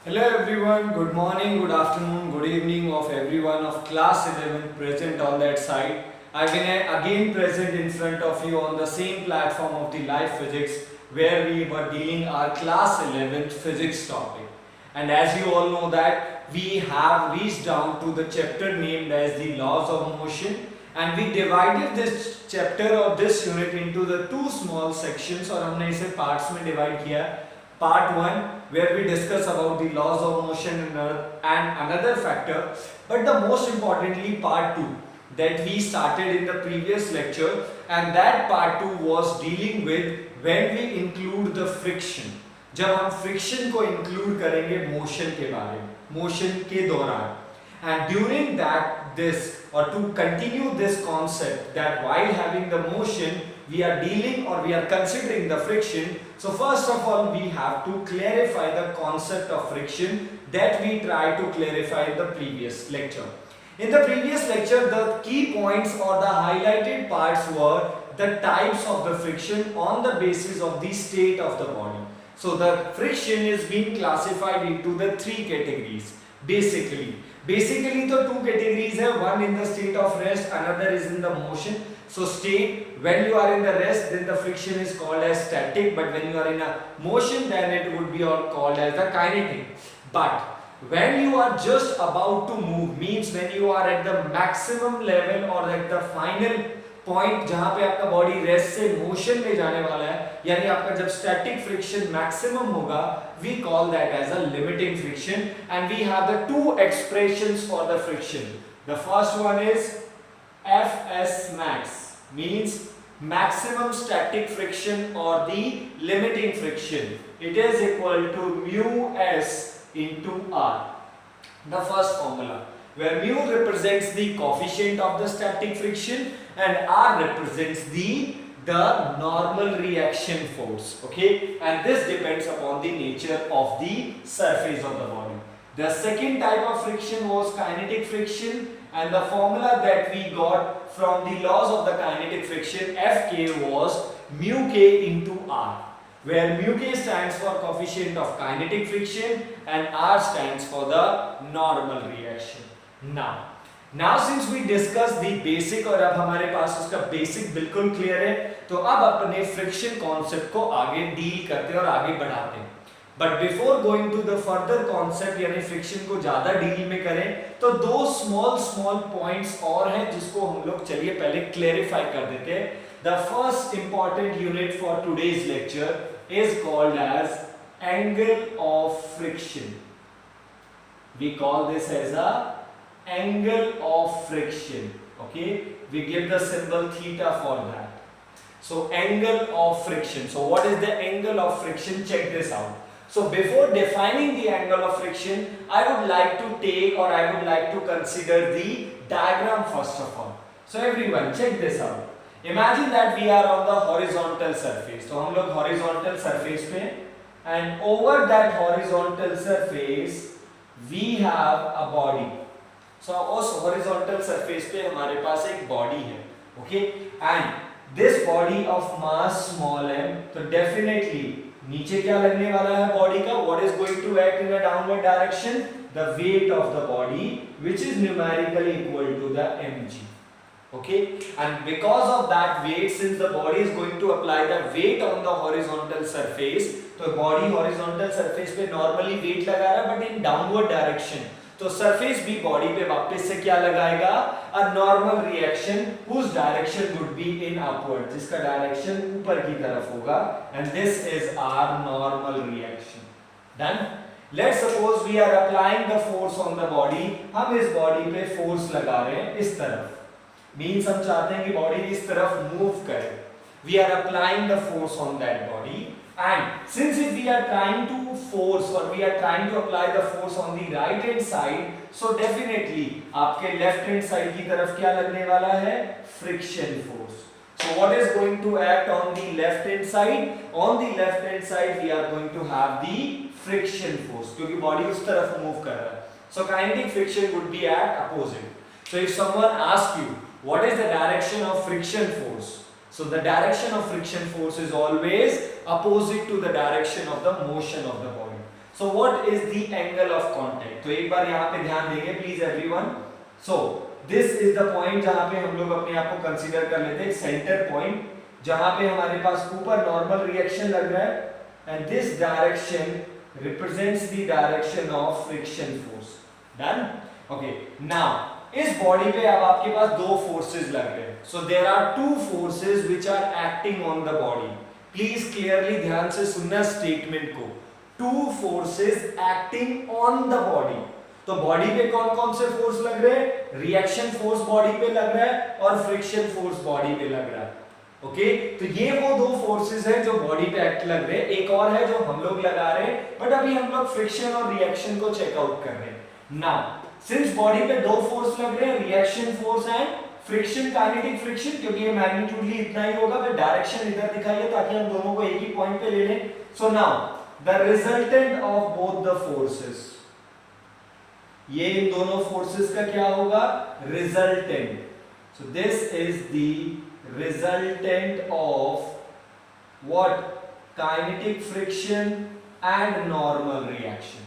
Hello everyone, good morning, good afternoon, good evening of everyone of class 11 present on that side. I've been again present in front of you on the same platform of the life physics where we were dealing our class 11th physics topic. And as you all know that we have reached down to the chapter named as the laws of motion, and we divided this chapter or this unit into the two small sections और हमने इसे parts में divide किया. Part 1 where we discuss about the laws of motion and another factor, but the most importantly part 2 that we started in the previous lecture, and that part 2 was dealing with when we include the friction. जब हम friction को include करेंगे motion के बारे में, motion के दौरान, and during that this or to continue this concept that while having the motion we are dealing or we are considering the friction. So first of all we have to clarify the concept of friction that we try to clarify in the previous lecture. In the previous lecture the key points or the highlighted parts were the types of the friction on the basis of the state of the body. So the friction is being classified into the three categories basically. Basically the two categories are one in the state of rest, another is in the motion. So state, when you are in the rest then the friction is called as static, but when you are in a motion then it would be called as the kinetic. But when you are just about to move, means when you are at the maximum level or at the final point जहाँ पे आपका body rest से motion में जाने वाला है, यानी आपका जब स्टैटिक फ्रिक्शन मैक्सिमम होगा, we call that as a limiting friction, and we have the two expressions for the friction. The first one is Fs max, means maximum static friction or the limiting friction. It is equal to mu s into r. The first formula, where mu represents the coefficient of the static friction and r represents the normal reaction force, okay, and this depends upon the nature of the surface of the body. The second type of friction was kinetic friction, and the formula that we got from the laws of the kinetic friction, Fk was mu k into r, where mu k stands for coefficient of kinetic friction and r stands for the normal reaction. Now since we discussed the basic और अब हमारे पास उसका basic बिल्कुल clear है, तो अब अपने friction concept को आगे deal करते हैं और आगे बढ़ाते हैं. But before going to the further concept यानी friction को ज़्यादा deal में करें, तो दो small points और हैं जिसको हम लोग चलिए पहले clarify कर देते हैं. The first important unit for today's lecture is called as angle of friction. We call this as a angle of friction, okay, we give the symbol theta for that. So angle of friction, so what is the angle of friction? Check this out. So before defining the angle of friction, I would like to take or I would like to consider the diagram first of all. So everyone check this out. Imagine that we are on the horizontal surface. So हम लोग horizontal surface पे, and over that horizontal surface we have a body. So उस horizontal surface पे हमारे पास एक body है, okay, and this body of mass small m, तो definitely नीचे क्या लगने वाला है body का? What is going to act in a downward direction? The weight of the body, which is numerically equal to the mg, okay, and because of that weight, since the body is going to apply the weight on the horizontal surface, तो body horizontal surface पे normally weight लगा रहा है but in downward direction, तो surface भी body पे वापस से क्या लगाएगा? A normal reaction whose direction would be in upward, जिसका डायरेक्शन ऊपर की तरफ होगा, and this is our normal reaction. Done. Let's suppose we are applying the force on the body. हम इस बॉडी पे फोर्स लगा रहे हैं इस तरफ, मींस हम चाहते हैं कि बॉडी इस तरफ मूव करे. We are applying the force on that body, and since if we are trying to force or we are trying to apply the force on the right hand side, so definitely आपके left hand side की तरफ क्या लगने वाला है? Friction force. So what is going to act on the left hand side? On the left hand side we are going to have the friction force, क्योंकि body उस तरफ move कर रहा है. So kinetic friction would be at opposite. So if someone asks you what is the direction of friction force, so the direction of friction force is always opposite to the direction of the motion of the body. So what is the angle of contact? तो एक बार यहाँ पे ध्यान देंगे please everyone. So this is the point जहां पे हम लोग अपने आप को कंसीडर कर लेते हैं सेंटर पॉइंट, जहां पे हमारे पास ऊपर नॉर्मल रिएक्शन लग रहा है and this direction represents the direction of friction force. Done? Okay, now इस बॉडी पे अब आपके पास दो फोर्सेस लग रहे हैं। So there are two forces which are acting on the body. Please clearly ध्यान से सुनना स्टेटमेंट को। Two forces acting on the body. तो बॉडी पे कौन कौन से फोर्स लग रहे हैं? रिएक्शन फोर्स बॉडी पे लग रहा है और फ्रिक्शन फोर्स बॉडी पे लग रहा है। ओके, तो ये वो दो फोर्सेस हैं जो बॉडी पे एक्ट लग रहे हैं। एक और है जो हम लोग लगा रहे हैं, बट अभी हम लोग फ्रिक्शन और रिएक्शन को चेकआउट कर रहे हैं। नाउ सिंस बॉडी पे दो फोर्स लग रहे हैं, reaction force and friction, kinetic friction, क्योंकि ये मैग्नीट्यूडली इतना ही होगा, फिर डायरेक्शन इधर दिखाइए ताकि हम दोनों को एक ही पॉइंट पे ले लें। So now the resultant of both the forces, ये इन दोनों फोर्सेस का क्या होगा? Resultant. So this is the resultant of what? Kinetic friction and normal reaction.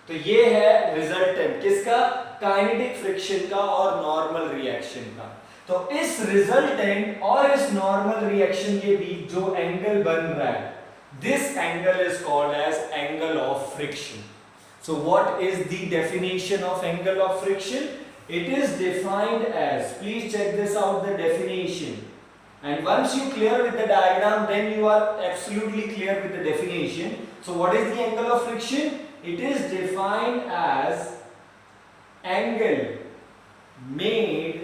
तो ये है रिजल्टेंट किसका? काइनेटिक फ्रिक्शन का और नॉर्मल रिएक्शन का। तो इस रिजल्टेंट और इस नॉर्मल रिएक्शन के बीच जो एंगल बन रहा है, this angle is called as angle of friction. So what is the definition of angle of friction? It is defined as, please check this out, the definition, and once you clear with the diagram then you are absolutely clear with the definition. So what is the angle of friction? It is defined as angle made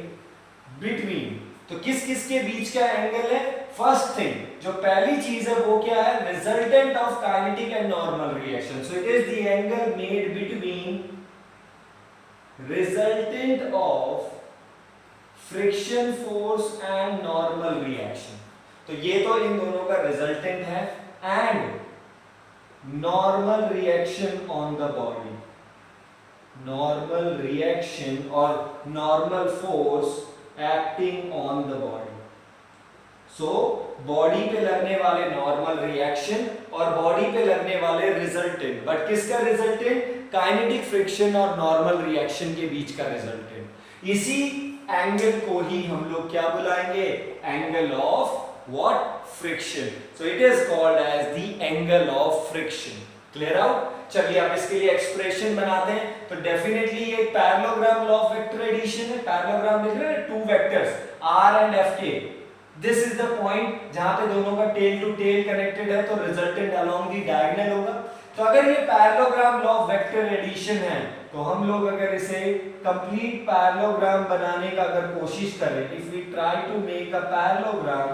between, तो किस किस के बीच का angle है? First thing, जो पहली चीज है वो क्या है? Resultant of kinetic and normal reaction. So it is the angle made between resultant of friction force and normal reaction. तो ये तो इन दोनों का रिजल्टेंट है and normal reaction on the body, normal reaction और normal force acting on the body. So body पे लगने वाले नॉर्मल रिएक्शन और बॉडी पे लगने वाले रिजल्टेंट, बट किसका रिजल्टेंट? काइनेटिक फ्रिक्शन और नॉर्मल रिएक्शन के बीच का रिजल्टेंट। इसी एंगल को ही हम लोग क्या बुलाएंगे? Angle of what? Friction. So it is called as the angle of friction. Clear out? चलिए अब इसके लिए एक्सप्रेशन बनाते हैं। तो डेफिनेटली ये parallelogram law of vector addition है। पैरेललोग्राम लिख रहे हैं, two vectors r and f के। दिस इज द पॉइंट जहां पे दोनों का टेल टू टेल कनेक्टेड है, तो रिजल्टेंट अलोंग दी डायगोनल होगा। तो अगर ये parallelogram law of vector addition है, तो हम लोग अगर इसे कंप्लीट पैरेललोग्राम बनाने का अगर कोशिश करें, if we try to make a parallelogram,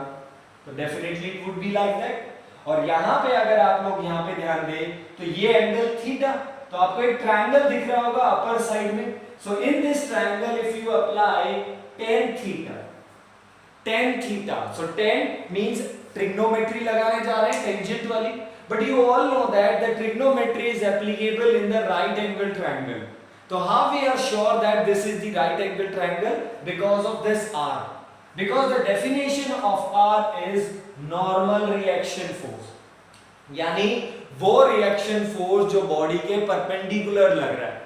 तो definitely it would be like that. और यहाँ पे अगर आप लोग यहाँ पे ध्यान दें तो ये एंगल थीटा, तो आपको एक ट्रायंगल दिख रहा होगा अपर साइड में। So in this triangle if you apply tan theta, tan theta, so tan means trigonometry लगाने जा रहे हैं, टेंजेंट वाली, but you all know that the trigonometry is applicable in the right angle triangle. तो how we are sure that this is the right angle triangle? Because of this r, because the definition of R is normal reaction force, यानी वो reaction force जो body के perpendicular लग रहा है,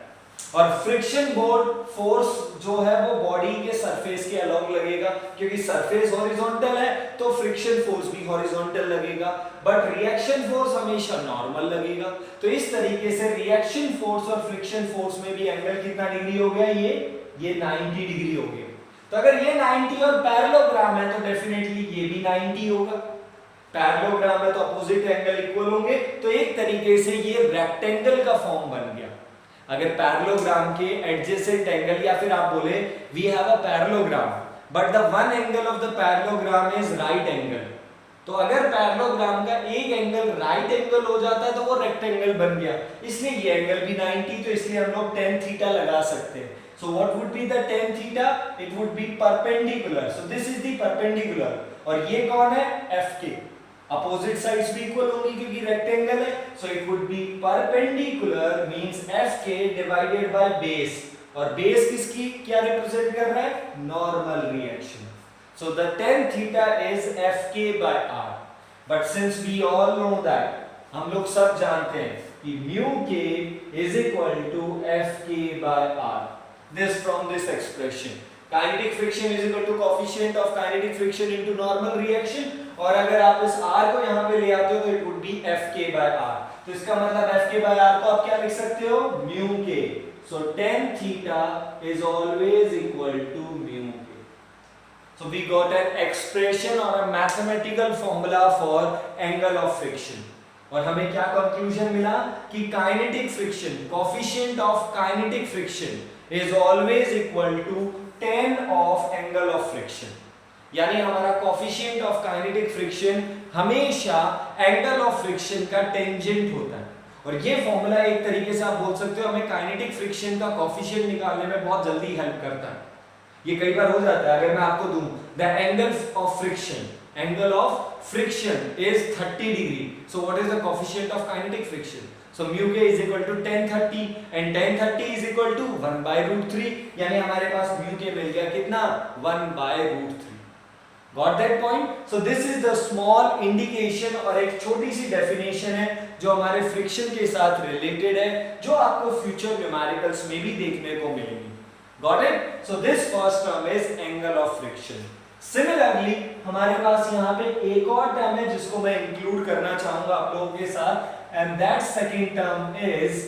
और friction force जो है वो बॉडी के सरफेस के अलोंग लगेगा, क्योंकि सरफेस हॉरिजॉन्टल है तो फ्रिक्शन फोर्स भी हॉरिजॉन्टल लगेगा, बट रिएक्शन फोर्स हमेशा नॉर्मल लगेगा। तो इस तरीके से रिएक्शन फोर्स और फ्रिक्शन फोर्स में भी एंगल कितना डिग्री हो गया? ये 90 डिग्री हो गया। तो अगर ये 90 और पैरेललोग्राम है तो डेफिनेटली ये भी 90 होगा। पैरेललोग्राम है तो अपोजिट एंगल इक्वल होंगे, तो एक तरीके से ये रेक्टेंगल का फॉर्म बन गया। अगर पैरेललोग्राम के एडजेसेंट एंगल, या फिर आप बोले we have a parallelogram but the one angle of the parallelogram is right angle, तो अगर पैरेललोग्राम का एक एंगल राइट एंगल हो जाता है तो वो रेक्टेंगल बन गया, इसलिए ये एंगल भी 90, तो इसलिए हम लोग tan थीटा लगा सकते हैं। So what would be the tan theta? It would be perpendicular. So this is the perpendicular. और ये कौन है? FK. Opposite sides भी equal होंगी क्योंकि rectangle है. So it would be perpendicular means FK divided by base. और base किसकी क्या represent कर रहा है? Normal reaction. So the tan theta is FK by R. But since we all know that, हम लोग सब जानते हैं कि mu k is equal to f k by R, this from this expression kinetic friction is equal to coefficient of kinetic friction into normal reaction, और अगर आप इस r को यहां पे ले आते हो तो it would B F k by are, तो इसका मतलब एफ के बाय आर को आप क्या लिख सकते हो, mu k, so tan theta is always equal to mu k. So we got an expression or a mathematical formula for angle of friction, और हमें क्या कंक्लूजन मिला कि kinetic friction, coefficient of kinetic friction is always equal to tan of angle of friction, यानी हमारा coefficient of kinetic friction हमेशा angle of friction का tangent होता है, और ये फॉर्मूला एक तरीके से आप बोल सकते हो हमें काइनेटिक फ्रिक्शन का कोएफिशिएंट निकालने में बहुत जल्दी हेल्प करता है। ये कई बार हो जाता है, अगर मैं आपको दूं the angle of friction is 30 degree, so what is the coefficient of kinetic friction, so mu k is equal to tan 30 and tan 30 is equal to 1/√3, यानी हमारे पास म्यू के मिल गया कितना, 1/√3। Got that point? So this is the small indication और एक छोटी सी definition है जो हमारे फ्रिक्शन के साथ रिलेटेड है, जो आपको फ्यूचर न्यूमेरिकल्स में भी देखने को मिलेंगी। Got it? So this first term is angle of friction. Similarly, हमारे पास यहाँ पे एक और टर्म है जिसको मैं इंक्लूड करना चाहूंगा आप लोगों के साथ, and that second term is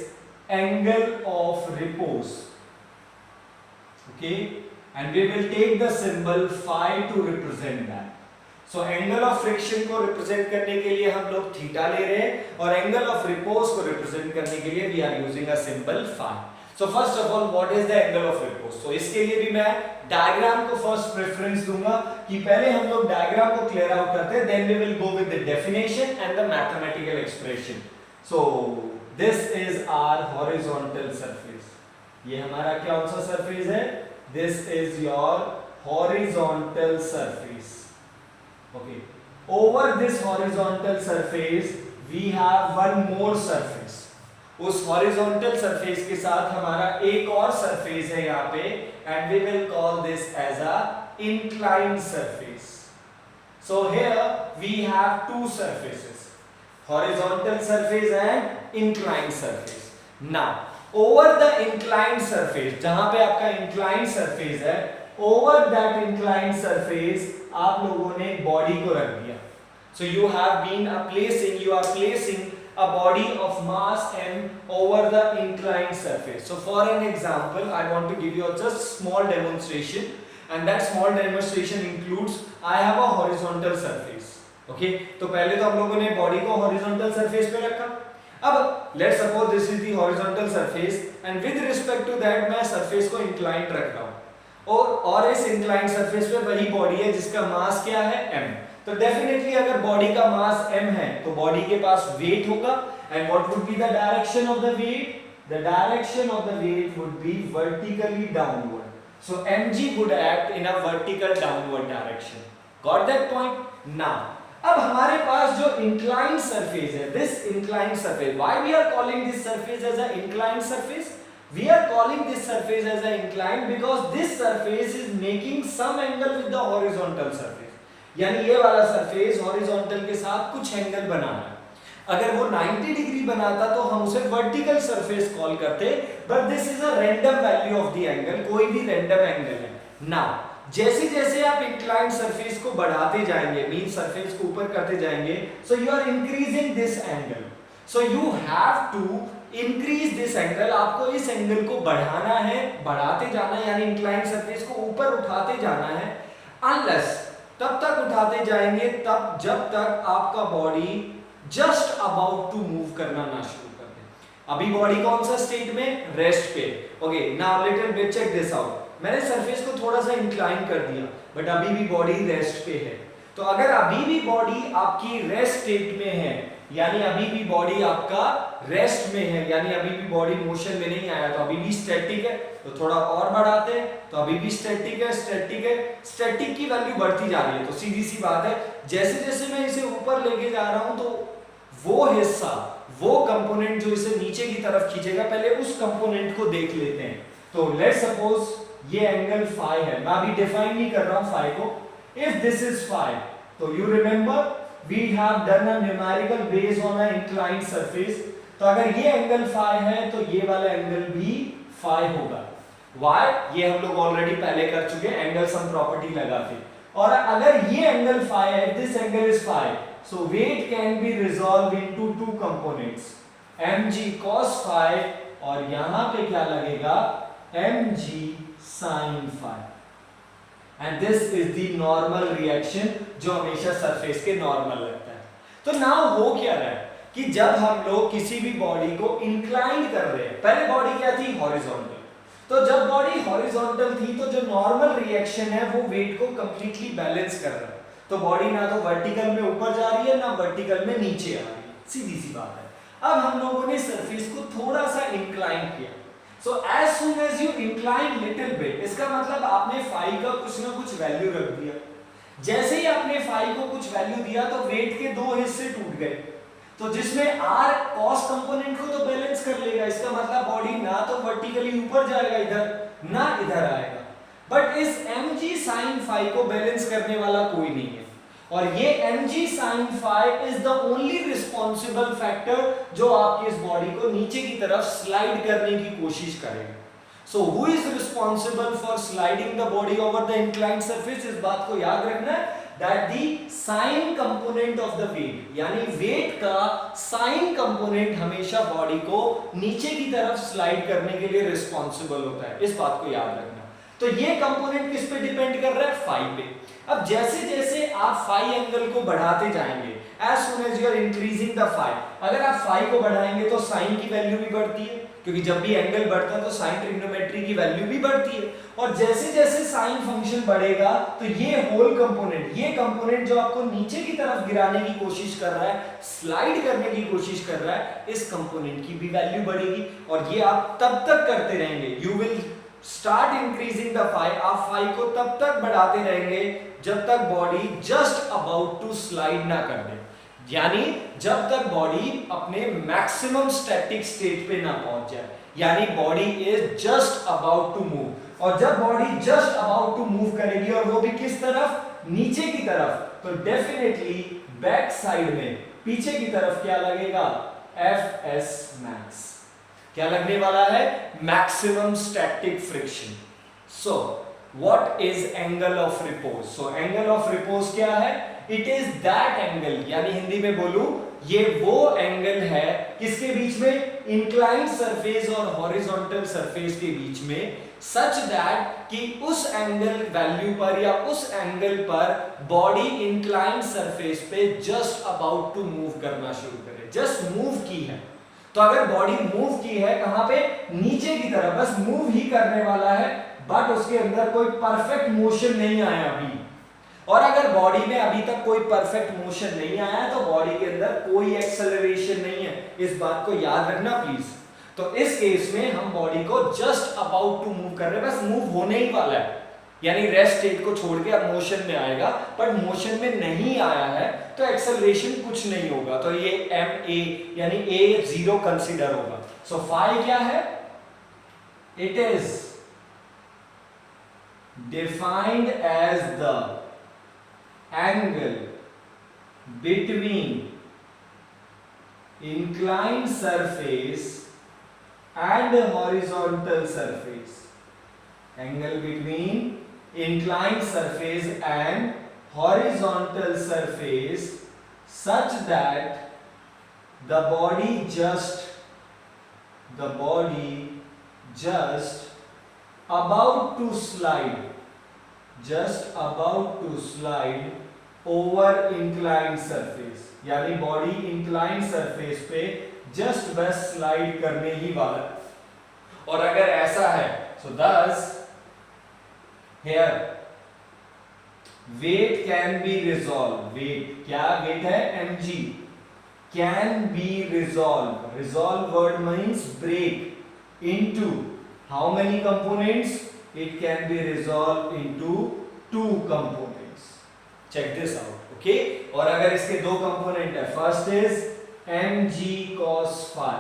angle of repose. Okay, and we will take the symbol phi to represent that. So angle of friction को represent करने के लिए हम लोग थीटा ले रहे हैं, और angle of repose को represent करने के लिए we are using a symbol phi. So first of all, what is the angle of repose? So इसके लिए भी मैं डायग्राम को फर्स्ट प्रेफरेंस दूंगा कि पहले हम लोग डायग्राम को क्लियर आउट करते हैं, then we will go with the definition and the mathematical expression. So this is our horizontal surface. ये हमारा कौन सा surface है? This is your horizontal surface. Okay. Over this horizontal surface, we have one more surface. उस horizontal surface के साथ हमारा एक और सरफेस है यहाँ पे, and we will call this as a inclined surface. So here we have two surfaces, horizontal surface and inclined surface. Now over the inclined surface, जहां पे आपका इंक्लाइंड सरफेस है, ओवर दैट इंक्लाइंड सरफेस आप लोगों ने body को रख दिया। So you have been you are placing a body of mass m over the inclined surface. So for an example, I want to give you a just small demonstration, and that small demonstration includes I have a horizontal surface. Okay, तो पहले तो हम लोगों ने body को horizontal surface पे रखा। अब let's suppose this is the horizontal surface, and with respect to that मैं surface को inclined रख रहा हूँ, और इस inclined surface पे वही बॉडी है जिसका मास क्या है, m। तो डेफिनेटली अगर बॉडी का मास m है तो बॉडी के पास वेट होगा, and what would be the direction of the weight, the direction of the weight would be vertically downward, so mg would act in a vertical downward direction. Got that point? Now अब हमारे पास जो inclined surface है, this inclined surface, why we are calling this surface as a inclined surface? We are calling this surface as a inclined because this surface is making some angle with the horizontal surface, यानी ये वाला surface horizontal के साथ कुछ angle बना रहा है। अगर वो 90 डिग्री बनाता तो हम उसे वर्टिकल सरफेस कॉल करते, but this is a random value of the angle, कोई भी रैंडम एंगल है। नाउ जैसे जैसे आप इंक्लाइंड सरफेस को बढ़ाते जाएंगे, मीन सरफेस को ऊपर करते जाएंगे, so you are increasing this angle, so you have to increase this angle, आपको इस एंगल को बढ़ाना है, बढ़ाते जाना है, यानी इंक्लाइंड सरफेस को ऊपर उठाते जाना है, अनलेस तब तक उठाते जाएंगे तब जब तक आपका body just about to move करना ना शुरू कर दे। अभी बॉडी कौन सा स्टेट में, रेस्ट पे। Okay, now little bit check this out, मैंने सरफेस को थोड़ा सा इंक्लाइन कर दिया, बट अभी भी बॉडी रेस्ट पे है। तो अगर अभी भी बॉडी आपकी रेस्ट स्टेट में है, यानी अभी भी बॉडी आपका रेस्ट में है, यानी अभी भी बॉडी मोशन में नहीं आया, तो अभी भी स्टैटिक है, तो थोड़ा और बढ़ाते हैं तो अभी भी स्टैटिक है, स्टैटिक है, स्टैटिक की वैल्यू बढ़ती जा रही है। तो सीधी सी बात है, जैसे जैसे मैं इसे ऊपर लेके जा रहा हूं तो वो हिस्सा, वो कंपोनेंट जो इसे नीचे की तरफ खींचेगा, पहले उस कंपोनेंट को देख लेते हैं। तो लेट्स सपोज ये एंगल फाई है, मैं अभी डिफाइन नहीं कर रहा हूं फाई को। इफ दिस इज फाई, तो you remember we have done a numerical based on an inclined surface, तो तो अगर ये एंगल फाई है तो ये वाला एंगल भी फाई होगा। वाई ये हम लोग ऑलरेडी पहले कर चुके हैं एंगल सम प्रॉपर्टी लगा के। और अगर ये एंगल फाई है, this angle is phi, so weight can be resolve into two components, mg cos phi और यहां पे क्या लगेगा mg sin phi. And this is the normal reaction जो हमेशा सरफेस के नॉर्मल लगता है। तो नाउ हो क्या रहा है कि जब हम लोग किसी भी बॉडी को इंक्लाइन कर रहे हैं, पहले बॉडी क्या थी हॉरिजॉन्टल, तो जब बॉडी हॉरिजॉन्टल थी तो जो नॉर्मल रिएक्शन है वो वेट को कंप्लीटली बैलेंस कर रहा है। तो बॉडी ना तो वर्टिकल में ऊपर जा रही है ना वर्टिकल में नीचे आ रही है, सीधी सी बात है। अब हम लोगों ने सरफेस को थोड़ा सा इंक्लाइन किया, so as soon as you incline little bit, इसका मतलब आपने फाई का कुछ ना कुछ वैल्यू रख दिया। जैसे ही आपने फाई को कुछ वैल्यू दिया तो वेट के दो हिस्से टूट गए, तो जिसमें r cos कंपोनेंट को तो बैलेंस कर लेगा, इसका मतलब बॉडी ना तो वर्टिकली ऊपर जाएगा इधर ना इधर आएगा, बट इस mg sin phi को बैलेंस करने वाला कोई नहीं है। और ये mg sin phi is the only responsible factor जो आपकी इस बॉडी को नीचे की तरफ स्लाइड करने की कोशिश करेगा। So who is responsible for sliding the body over the inclined surface, इस बात को याद रखना है that the sin component of the weight, यानी वेट का sin कंपोनेंट हमेशा बॉडी को नीचे की तरफ स्लाइड करने के लिए रिस्पॉन्सिबल होता है, इस बात को याद रखना। तो ये कंपोनेंट किस पे डिपेंड कर रहा है, फाई पे। अब जैसे जैसे आप फाई एंगल को बढ़ाते जाएंगे, as soon as you are increasing the phi, अगर आप फाई को बढ़ाएंगे तो साइन की वैल्यू भी बढ़ती है, क्योंकि जब भी एंगल बढ़ता है तो साइन ट्रिग्नोमेट्री की वैल्यू भी बढ़ती है। और जैसे जैसे साइन फंक्शन बढ़ेगा तो ये होल कंपोनेंट, ये कंपोनेंट जो आपको नीचे की तरफ गिराने की कोशिश कर रहा है, स्लाइड करने की कोशिश कर रहा है, इस कंपोनेंट की भी वैल्यू बढ़ेगी। और ये आप तब तक करते रहेंगे, you will start increasing the phi, आप फाई को तब तक बढ़ाते रहेंगे जब तक body just about to slide ना कर दे, यानी जब तक बॉडी अपने मैक्सिमम स्टैटिक स्टेट पे ना पहुंच जाए, यानी body is just about to move. और जब body just about to move करेगी और वो भी किस तरफ, नीचे की तरफ, तो डेफिनेटली बैक साइड में पीछे की तरफ क्या लगेगा, Fs max, क्या लगने वाला है, maximum static friction. So what is angle of repose, so angle of repose क्या है, इट इज दैट एंगल, यानी हिंदी में बोलूं ये वो एंगल है किसके बीच में, इंक्लाइंड सरफेस और हॉरिजॉन्टल सरफेस के बीच में, सच दैट कि उस एंगल वैल्यू पर या उस एंगल पर बॉडी इंक्लाइंड सरफेस पे जस्ट अबाउट टू मूव करना शुरू करे, जस्ट मूव की है। तो अगर बॉडी मूव की है कहां पे, नीचे की तरफ, बस मूव ही करने वाला है, बट उसके अंदर कोई परफेक्ट मोशन नहीं आया अभी। और अगर बॉडी में अभी तक कोई परफेक्ट मोशन नहीं आया तो बॉडी के अंदर कोई एक्सेलरेशन नहीं है, इस बात को याद रखना प्लीज। तो इस केस में हम बॉडी को जस्ट अबाउट टू मूव कर रहे हैं, बस मूव होने ही वाला है, यानी रेस्ट स्टेट को छोड़ के अब मोशन में आएगा, बट मोशन में नहीं आया है तो एक्सेलरेशन कुछ नहीं होगा, तो ये ma यानी a 0 कंसीडर होगा। सो फाई क्या है, it is defined as the angle between inclined surface and horizontal surface, angle between inclined surface and horizontal surface such that the body just about to slide over inclined surface, यानी body inclined surface पे just बस slide करने ही वाला। और अगर ऐसा है so thus here weight can be resolved, weight क्या weight है, mg can be resolved, resolve word means break into how many components, it can be resolved into 2 components, check this out, okay। और अगर इसके 2 component है, first is mg cos phi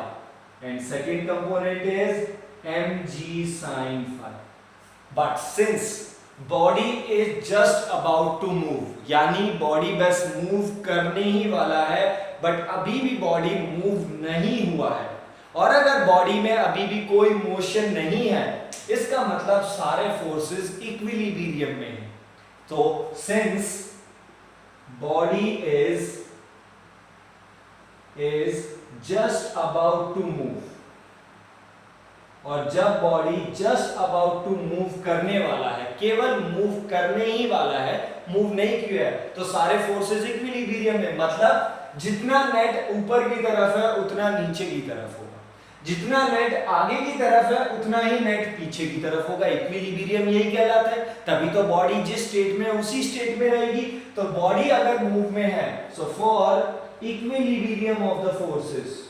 and second component is mg sin phi, but since body is just about to move, यानी body बस move करने ही वाला है, but अभी भी बॉडी मूव नहीं हुआ है, और अगर बॉडी में अभी भी कोई मोशन नहीं है, इसका मतलब सारे फोर्सेस इक्विलिब्रियम में हैं। तो since body is just about to move, और जब body just about to move करने वाला है, केवल मूव करने ही वाला है, मूव नहीं किया है, तो सारे फोर्सेस इक्विलिब्रियम में, मतलब जितना नेट ऊपर की तरफ है उतना नीचे की तरफ होगा, जितना नेट आगे की तरफ है उतना ही नेट पीछे की तरफ होगा। इक्विलिब्रियम यही कहलाता है। तभी तो बॉडी जिस स्टेट में उसी स्टेट में रहेगी। तो बॉडी अगर मूव में है, so for equilibrium of the forces,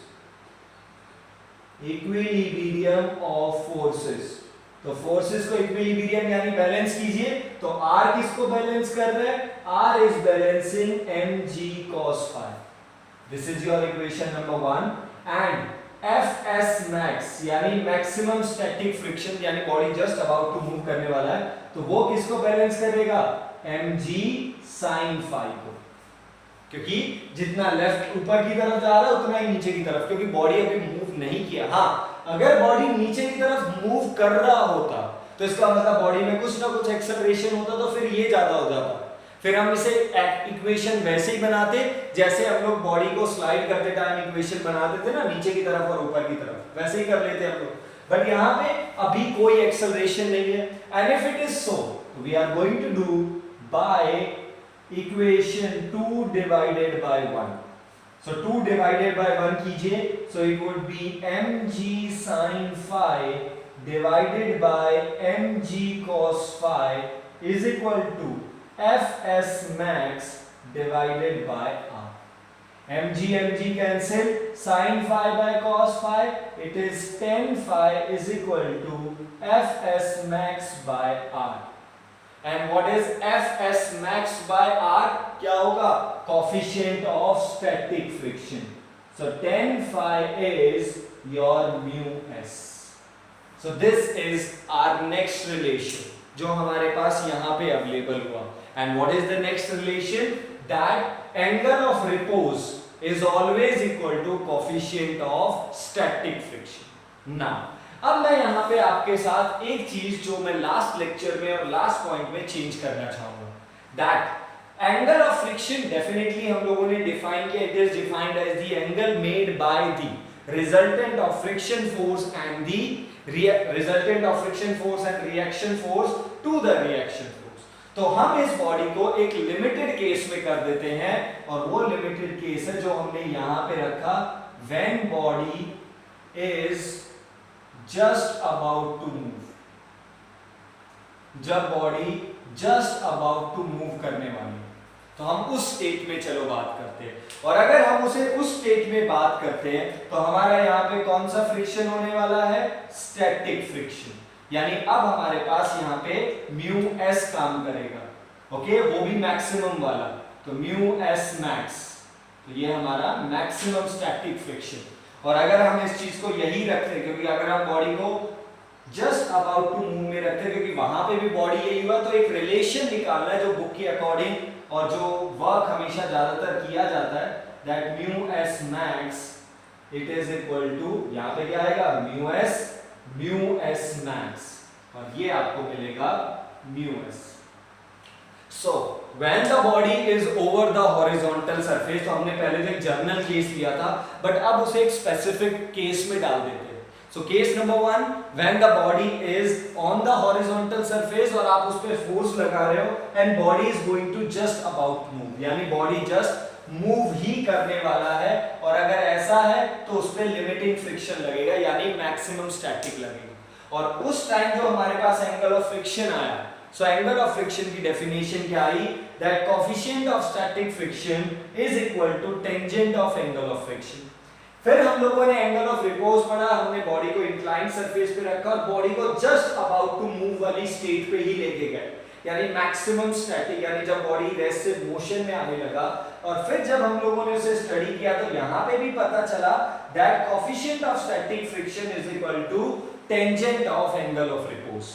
equilibrium of forces, तो फोर्सेस को इक्विलिब्रियम यानी बैलेंस कीजिए। तो आर किसको बैलेंस कर रहे हैं? R is balancing mg cos phi। This is your equation number 1। And Fs max यानी मैक्सिमम स्टैटिक फ्रिक्शन, यानी body just about to move करने वाला है, तो वो किसको बैलेंस करेगा? mg sin phi को, क्योंकि जितना लेफ्ट ऊपर की तरफ जा रहा है उतना ही नीचे की तरफ, क्योंकि बॉडी अभी मूव नहीं किया। हाँ, अगर बॉडी नीचे की तरफ मूव कर रहा होता तो इसका मतलब बॉडी में कुछ ना कुछ एक्सेलरेशन होता, तो फिर ये ज्यादा हो जाता। फिर हम इसे इक्वेशन वैसे ही बनाते जैसे हम लोग बॉडी को स्लाइड करते टाइम इक्वेशन बनाते थे ना, नीचे की तरफ और ऊपर की तरफ, वैसे ही कर लेते हम लोग। बट यहाँ पे अभी कोई एक्सेलरेशन नहीं है। And if it is so, we are going to do by equation 2 divided by 1। So 2 divided by 1 कीजिए, so it would be mg sin phi divided by mg cos phi is equal to Fs max divided by r. mg cancel, sin phi by cos phi, it is tan phi is equal to Fs max by r. And what is Fs max by r? क्या होगा? Coefficient of static friction. So tan phi is your mu s. So this is our next relation जो हमारे पास यहाँ पे available हुआ। And what is the next relation? That angle of repose is always equal to coefficient of static friction. Now अब मैं यहाँ पे आपके साथ एक चीज जो मैं लास्ट लेक्चर में और लास्ट पॉइंट में चेंज करना चाहूंगा, that angle of friction definitely हम लोगों ने डिफाइन किया, it is defined as the angle made by the resultant of friction force and the resultant of friction force and reaction force to the reaction force. तो हम इस body को एक limited case में कर देते हैं, और वो लिमिटेड केस है जो हमने यहाँ पे रखा, when body is just about to move, जब body just about to move करने वाली है, तो हम उस स्टेट में चलो बात करते हैं। और अगर हम उसे उस स्टेट में बात करते हैं तो हमारा यहाँ पे कौन सा फ्रिक्शन होने वाला है? Static friction. यानी अब हमारे पास यहाँ पे म्यू एस काम करेगा, ओके, वो भी मैक्सिमम वाला, तो म्यू एस मैक्स, तो ये हमारा मैक्सिमम स्टैटिक फ्रिक्शन। और अगर हम इस चीज को यही रखते हैं, क्योंकि अगर हम बॉडी को जस्ट अबाउट टू मूव में रखते हैं, क्योंकि वहां पे भी बॉडी यही हुआ, तो एक रिलेशन निकालना है जो बुक के अकॉर्डिंग और जो वर्क हमेशा ज्यादातर किया जाता है, that mu s max it is equal to, यहाँ पे क्या आएगा? म्यू एस मैक्स, और ये आपको मिलेगा mu S. So when the body is over the horizontal surface, तो हमने पहले तो एक जर्नल केस लिया था, बट अब उसे एक स्पेसिफिक केस में डाल देते हैं। So case number 1, when the body is on the horizontal surface और आप उस पे फोर्स लगा रहे हो, and body is going to just about move, यानी बॉडी जस्ट मूव ही करने वाला है, और अगर ऐसा है तो उस पे लिमिटिंग फ्रिक्शन लगेगा, यानी मैक्सिमम स्टैटिक लगेगा। और उस टाइम जो हमारे पास एंगल ऑफ फ्रिक्शन आया, so angle of friction की definition क्या आई? that coefficient of static friction is equal to tangent of angle of friction। फिर हम लोगों ने एंगल ऑफ रिपोज पढ़ा, हमने बॉडी को इंक्लाइंड सरफेस पे रखा और बॉडी को जस्ट अबाउट टू मूव वाली स्टेट पे ही लेके गए, यानी मैक्सिमम स्टैटिक, यानी जब बॉडी रेस्टिव मोशन में आने लगा। और फिर जब हम लोगों ने उसे स्टडी किया तो यहाँ पे भी पता चला that coefficient of static friction is equal to tangent of angle of repose।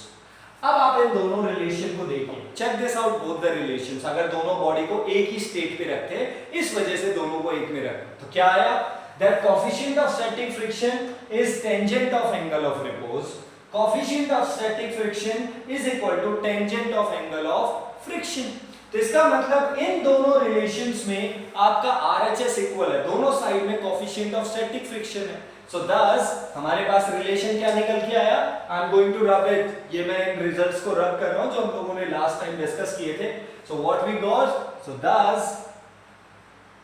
अब आप इन दोनों रिलेशन को देखिए, check this out both the relations. अगर दोनों बॉडी को एक ही स्टेट पे रखते हैं, इस वजह से दोनों को एक में रखते, तो क्या आया? that coefficient of static friction is tangent of angle of repose. Coefficient of static friction is equal to tangent of angle of friction. तो इसका मतलब इन दोनों रिलेशंस में आपका RHS इक्वल है, दोनों साइड में कोएफिशिएंट ऑफ स्टैटिक फ्रिक्शन है. सो thus हमारे पास रिलेशन क्या निकल के आया? I am going to rub it. ये मैं इन रिजल्ट्स को रब कर रहा हूं जो हम लोगों ने लास्ट टाइम डिस्कस किए थे. So what we got? So thus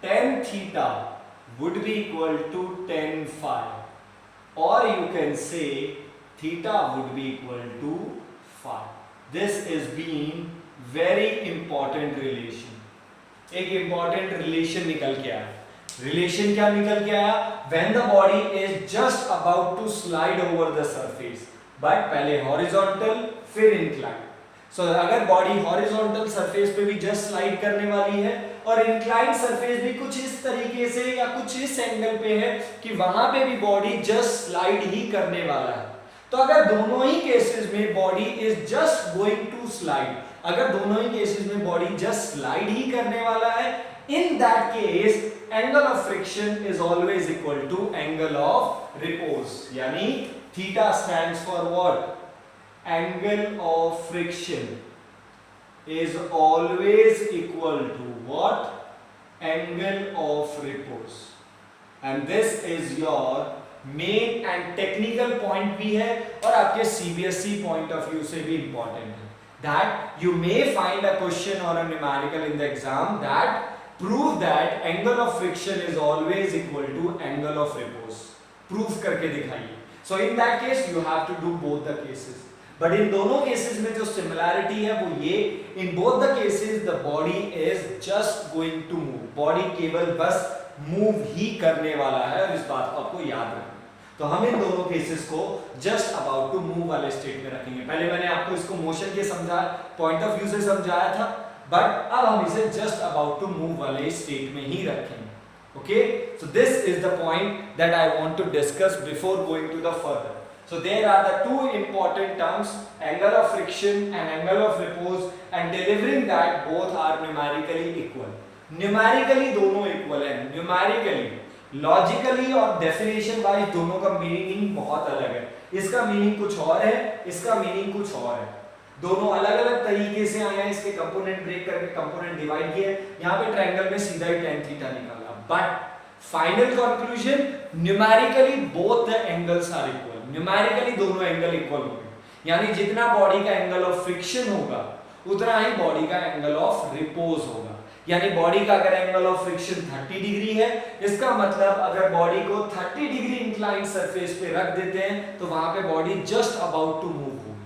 tan theta would be equal to tan phi, or you can say theta would be equal to phi. This is being very important relation. एक important relation निकल के आया. Relation क्या निकल के आया? When the body is just about to slide over the surface, but पहले horizontal फिर incline. So अगर body horizontal surface पे भी just slide करने वाली है और inclined surface भी कुछ इस तरीके से या कुछ इस एंगल पे है कि वहां पे भी body just slide ही करने वाला है. तो अगर दोनों ही केसेस में body is just going to slide, अगर दोनों ही केसेस में बॉडी जस्ट स्लाइड ही करने वाला है, in that case angle of friction is always equal to angle of repose. यानी theta stands for what? Angle of friction is always equal to what? Angle of repose. And this is your main and technical point भी है और आपके CBSE point of view से भी important है. That you may find a question और a numerical in the exam that prove that angle of friction is always equal to angle of repose. Proof करके दिखाइए. So in that case you have to do both the cases. But इन दोनों cases में जो similarity है वो ये, in both the cases the body is just going to move. Body केवल बस मूव ही करने वाला है और इस बात को आपको याद रखना. तो हम इन दोनों केसेस को जस्ट अबाउट टू मूव वाले स्टेट में रखेंगे. पहले मैंने आपको इसको मोशन के पॉइंट ऑफ व्यू से समझाया था, बट अब हम इसे जस्ट अबाउट टू मूव वाले स्टेट में ही रखेंगे. Okay, so this is the point that I want to discuss before going to the further. So there are the two important terms, angle of friction and angle of repose, and delivering that both are numerically equal. Numerically दोनों equal हैं. Numerically, logically और definition wise दोनों का meaning बहुत अलग है. इसका meaning कुछ और है, इसका meaning कुछ और है. दोनों अलग अलग तरीके से आए हैं. इसके कंपोनेंट ब्रेक करके कंपोनेंट डिवाइड किए. यहाँ पे ट्रायंगल में सीधा ही tan थीटा निकाला. But final conclusion, numerically both the angles are equal. Numerically दोनों एंगल इक्वल होंगे. यानी जितना बॉडी का एंगल ऑफ फ्रिक्शन होगा उतना ही बॉडी का एंगल ऑफ रिपोज होगा. यानी बॉडी का अगर एंगल ऑफ फ्रिक्शन 30 डिग्री है, इसका मतलब अगर बॉडी को 30 डिग्री इंक्लाइंड सरफेस पे रख देते हैं तो वहां पे body just about to move होगी.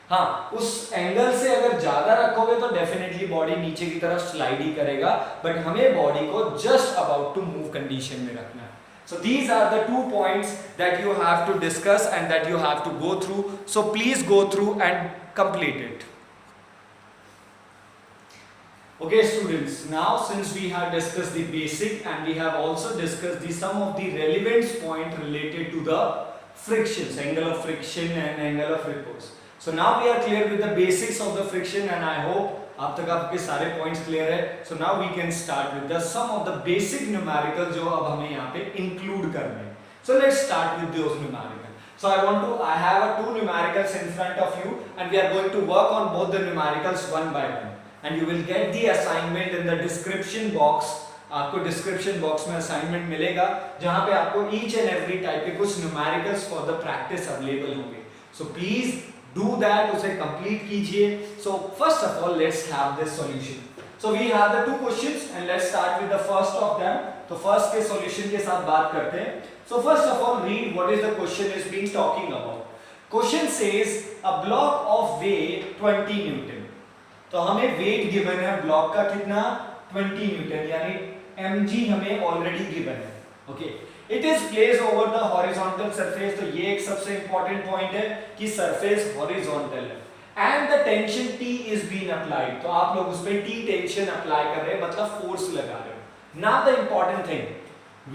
हाँ, उस एंगल से अगर ज्यादा रखोगे तो डेफिनेटली बॉडी नीचे की तरफ स्लाइड ही करेगा, बट हमें बॉडी को just about to move condition में रखना है. So these are the 2 points that you have to discuss and that you have to go through. So please go through and complete it. Okay students, now since we have discussed the basic and we have also discussed some of the relevant points related to the frictions, angle of friction and angle of repose. So now we are clear with the basics of the friction and I hope अब तक आपके सारे points clear है. So now we can start with the some of the basic numerical जो अब हमें यहाँ पे इंक्लूड करने हैं. So let's start with those numerical. So I have 2 numericals in front of you and we are going to work on both the numericals one by one and you will get the assignment in the description box. आपको description box में assignment मिलेगा जहां पे आपको each and every type के कुछ numericals for the practice available होंगे. So please do that, उसे complete कीजिए. So first of all let's have this solution. So we have the 2 questions and let's start with the first of them. तो first के solution के साथ बात करते हैं. So first of all read what is the question is being talking about. Question says a block of weight 20 Newton. तो हमें weight given है block का कितना 20 Newton यानी mg हमें already given है. Okay. It is placed over the horizontal surface. तो ये एक सबसे important point है कि surface horizontal है. And the tension T is being applied. तो आप लोग उस पे T tension apply कर रहे हैं मतलब force लगा रहे हो. Now the important thing,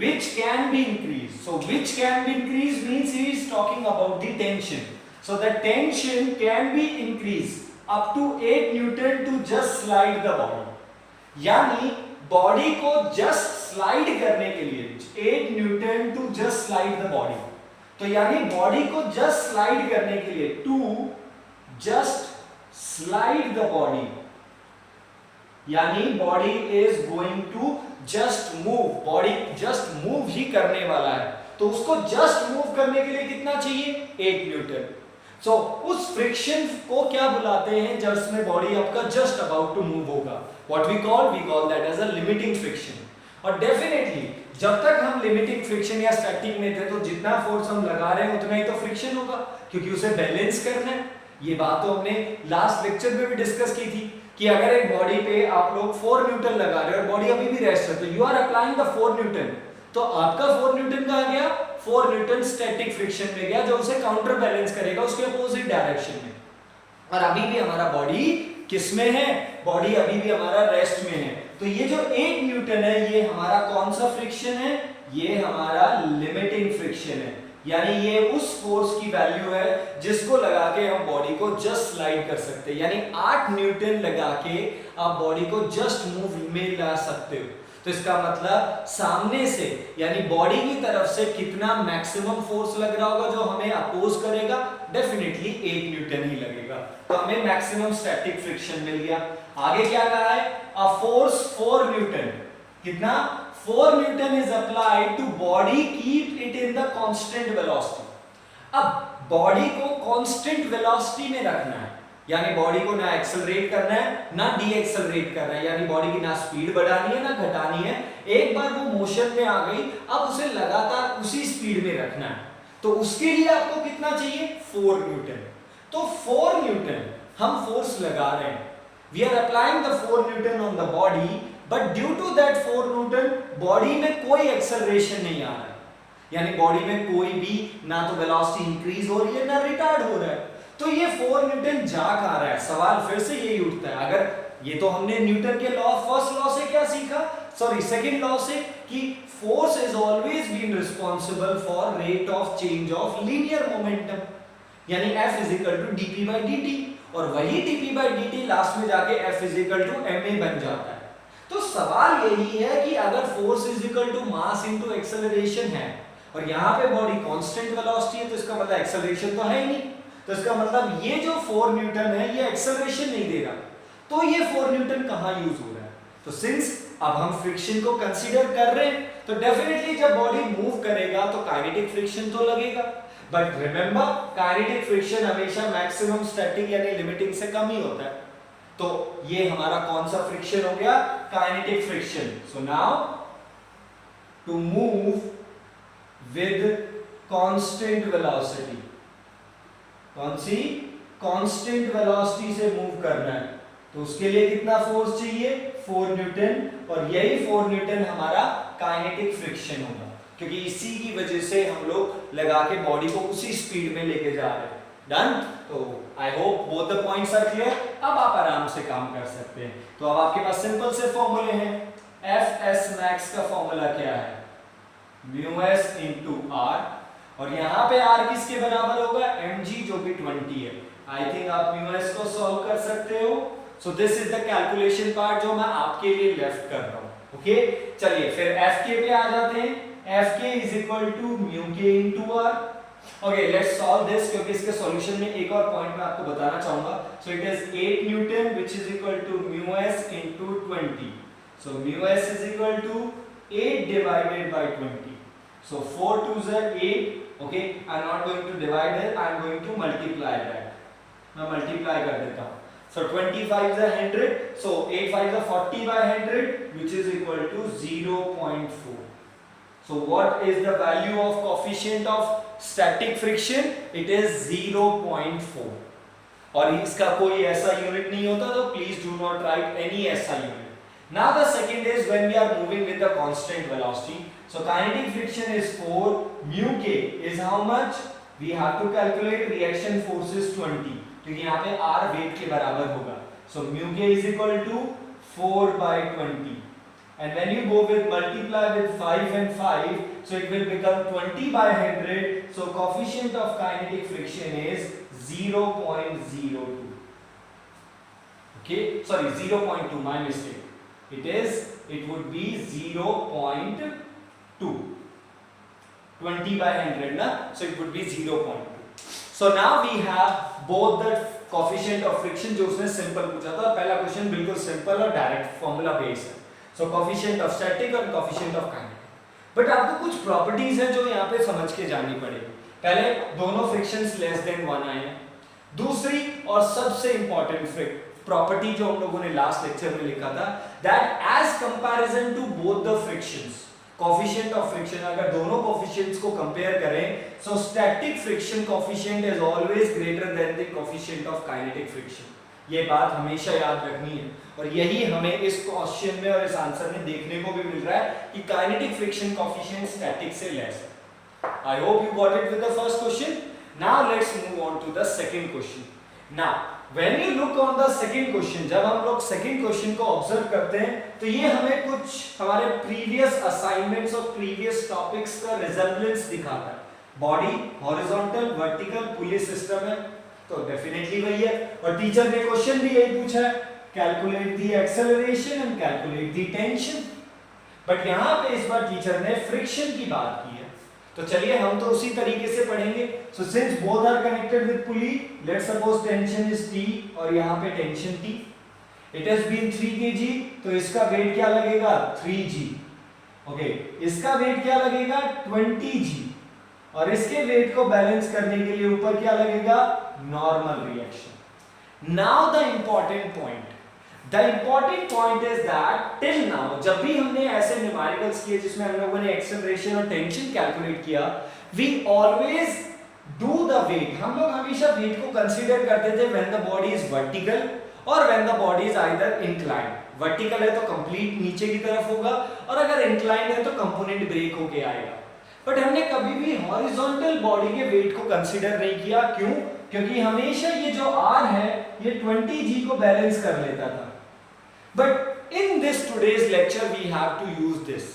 which can be increased. So which can be increased means he is talking about the tension. So the tension can be increased up to 8 Newton to just slide the body. यानी body को just slide करने के लिए weightage 8 newton to just slide the body. तो यानी body को just slide करने के लिए, to just slide the body, यानी body is going to just move, body just move ही करने वाला है, तो उसको जस्ट मूव करने के लिए कितना चाहिए? 8 न्यूटन। सो उस फ्रिक्शन को क्या बुलाते हैं जब इसमें बॉडी आपका जस्ट अबाउट टू मूव होगा? What we call that as a limiting friction. और डेफिनेटली जब तक हम लिमिटिंग फ्रिक्शन या स्टैटिक में थे तो जितना फोर्स हम लगा रहे हैं उतना ही तो फ्रिक्शन होगा, क्योंकि उसे बैलेंस करना है। ये बात तो हमने लास्ट लेक्चर में भी डिस्कस की थी कि अगर एक बॉडी पे आप लोग 4 न्यूटन लगा रहे हो और बॉडी अभी भी रेस्ट है, तो you are applying the 4 newton, तो आपका 4 न्यूटन कहां गया? 4 न्यूटन स्टैटिक फ्रिक्शन में गया, जो उसे काउंटर बैलेंस करेगा उसके अपोजिट डायरेक्शन में। और अभी भी हमारा बॉडी किस में है? बॉडी अभी भी हमारा रेस्ट में है। तो ये जो 8 न्यूटन है ये हमारा कौन सा फ्रिक्शन है? ये हमारा लिमिटिंग फ्रिक्शन है, यानी ये उस फोर्स की वैल्यू है जिसको लगा के हम बॉडी को जस्ट स्लाइड कर सकते हैं। यानी 8 न्यूटन लगा के आप बॉडी को जस्ट मूव में ला सकते हो। तो इसका मतलब सामने से यानी बॉडी की तरफ से कितना मैक्सिमम फोर्स लग रहा होगा जो हमें अपोज करेगा? डेफिनेटली 8 न्यूटन ही लगेगा। तो हमें मैक्सिमम स्टैटिक फ्रिक्शन मिल गया। आगे क्या कहा है? अ फोर्स 4 न्यूटन, कितना? 4 newton is applied to body, keep it in the constant velocity. अब बॉडी को कांस्टेंट वेलोसिटी में रखना है, यानी बॉडी को ना एक्सेलरेट करना है ना डी एक्सेलरेट करना है, यानी बॉडी की ना स्पीड बढ़ानी है ना घटानी है। एक बार वो मोशन में आ गई, अब उसे लगातार उसी स्पीड में रखना है। तो उसके लिए आपको कितना चाहिए? 4 न्यूटन। तो 4 न्यूटन हम फोर्स लगा रहे हैं, we are applying the 4 newton on the body, but due to that 4 newton body में कोई एक्सेलरेशन नहीं आ रहा है, यानी बॉडी में कोई भी ना तो वेलोसिटी इंक्रीज हो रही है ना रिटार्ड हो रहा है। तो ये 4 न्यूटन जा कहां रहा है? सवाल फिर से यही उठता है। अगर ये तो हमने न्यूटन के लॉ, फर्स्ट लॉ से क्या सीखा, सॉरी सेकंड लॉ से, कि force is always been responsible for rate of change of linear momentum, यानी F is equal to dp by dt, और वही dp by dt लास्ट में जाके F is equal to ma बन जाता है। तो सवाल यही है कि अगर force is equal to mass into acceleration है और यहाँ पे बॉडी कांस्टेंट वेलोसिटी है, तो इसका मतलब एक्सेलरेशन तो है ही नहीं। तो इसका मतलब ये जो 4 न्यूटन है ये एक्सेलरेशन नहीं दे रहा, तो ये 4 न्यूटन कहाँ यूज हो रहा है? तो सिंस अब हम फ्रिक्शन को कंसीडर कर रहे हैं, तो डेफिनेटली जब बॉडी मूव करेगा तो काइनेटिक फ्रिक्शन तो लगेगा, बट रिमेंबर काइनेटिक फ्रिक्शन हमेशा मैक्सिमम स्टैटिक यानी लिमिटिंग से कम ही होता है। तो ये हमारा कौन सा फ्रिक्शन हो गया? Kinetic friction. So now to move with constant velocity, कौन सी? कांस्टेंट वेलोसिटी से मूव करना है, तो उसके लिए कितना फोर्स चाहिए? 4 न्यूटन, और यही 4 न्यूटन हमारा काइनेटिक फ्रिक्शन होगा, क्योंकि इसी की वजह से हम लोग लगा के बॉडी को उसी स्पीड में लेके जा रहे हैं। डन? तो I hope both the points are clear. अब आप आराम से काम कर सकते हैं। तो अब आपके पास सिंपल से फॉर्मूले हैं। Fs max का फॉर्मूला क्या है? μs into r, और यहाँ पे r किसके बराबर होगा? mg, जो कि 20 है। आई थिंक आप μs को सॉल्व कर सकते हो। सो this is the calculation part जो मैं आपके लिए लेफ्ट कर रहा हूँ। ओके, चलिए फिर Fk पे आ जाते हैं। Fk is equal to μk into r। Okay, let's solve this, क्योंकि इसके सॉल्यूशन में एक और पॉइंट मैं आपको बताना चाहूंगा। So it is 8 newton which is equal to μs into 20। So μs is equal to 8 divided by 20। So 4 2s are 8. Okay, I'm not going to divide it, I'm going to multiply that. मैं multiply कर देता हूँ। So 25 is 100. So 8 5 is 40 by 100, which is equal to 0.4. So what is the value of coefficient of static friction? It is 0.4. और इसका कोई ऐसा unit नहीं होता, तो please do not write any ऐसा unit. Now the second is when we are moving with the constant velocity. So kinetic friction is 4, mu k is how much? We have to calculate reaction force is 20, क्योंकि यहाँ पे r weight के बराबर होगा। So mu k is equal to 4 by 20, and when you go with multiply with 5 and 5, so it will become 20 by 100. So coefficient of kinetic friction is 0.02. Okay, sorry, 0.2, my mistake. It would be 0.2. 2, 20/100 ना, so it would be 0.2. So now we have both the coefficient of friction जो उसने simple पूछा था, पहला question बिल्कुल simple और direct formula base है, so coefficient of static और coefficient of kinetic। बट आपको कुछ प्रॉपर्टीज हैं जो यहाँ पे समझ के जानी पड़ेगी। पहले दोनों फ्रिक्शंस लेस देन 1 आए हैं। दूसरी और सबसे इंपॉर्टेंट प्रॉपर्टी जो हम लोगों ने लास्ट लेक्चर में लिखा था, that as comparison to both the frictions, coefficient of friction, अगर दोनों कोएफिशिएंट्स को कंपेयर करें, so static friction coefficient is always greater than the coefficient of kinetic friction. ये बात हमेशा याद रखनी है, और यही हमें इस क्वेश्चन में और इस आंसर में देखने को भी मिल रहा है कि काइनेटिक फ्रिक्शन कोएफिशिएंट स्टैटिक से लेस है। I hope you got it with the first question. Now let's move on to the second question. Now When you look on the second question, जब हम लोग सेकंड क्वेश्चन को observe करते हैं, तो ये हमें कुछ हमारे प्रीवियस असाइनमेंट्स और प्रीवियस टॉपिक्स का रिजेम्बलेंस दिखाता है। बॉडी हॉरिजॉन्टल, वर्टिकल, पुली सिस्टम है, तो डेफिनेटली वही है। और टीचर ने क्वेश्चन भी यही पूछा है, calculate the acceleration and calculate the tension. But यहाँ पे इस बार टीचर ने फ्रिक्शन की बात की है, तो चलिए हम तो उसी तरीके से पढ़ेंगे। So since both are connected with pulley, let's suppose tension is T और यहाँ पे tension T, it has been 3 kg, तो इसका वेट क्या लगेगा 3g। ओके, इसका वेट क्या लगेगा 20g, और इसके वेट को बैलेंस करने के लिए ऊपर क्या लगेगा normal reaction. Now the important point, The important point is that till now जब भी हमने ऐसे न्यूमेरिकल्स किए जिसमें हम लोगों ने एक्सेलरेशन और टेंशन कैलकुलेट किया, we always do the weight, हम लोग हमेशा वेट को कंसीडर करते थे when the body is vertical और when the body is either inclined। Vertical है तो कंप्लीट नीचे की तरफ होगा, और अगर इंक्लाइंड है तो कंपोनेंट ब्रेक होके आएगा। बट हमने कभी भी हॉरिजॉन्टल बॉडी के वेट को कंसीडर नहीं किया। क्यों? क्योंकि हमेशा ये जो R है ये 20g को बैलेंस कर लेता था। But in this today's lecture we have to use this।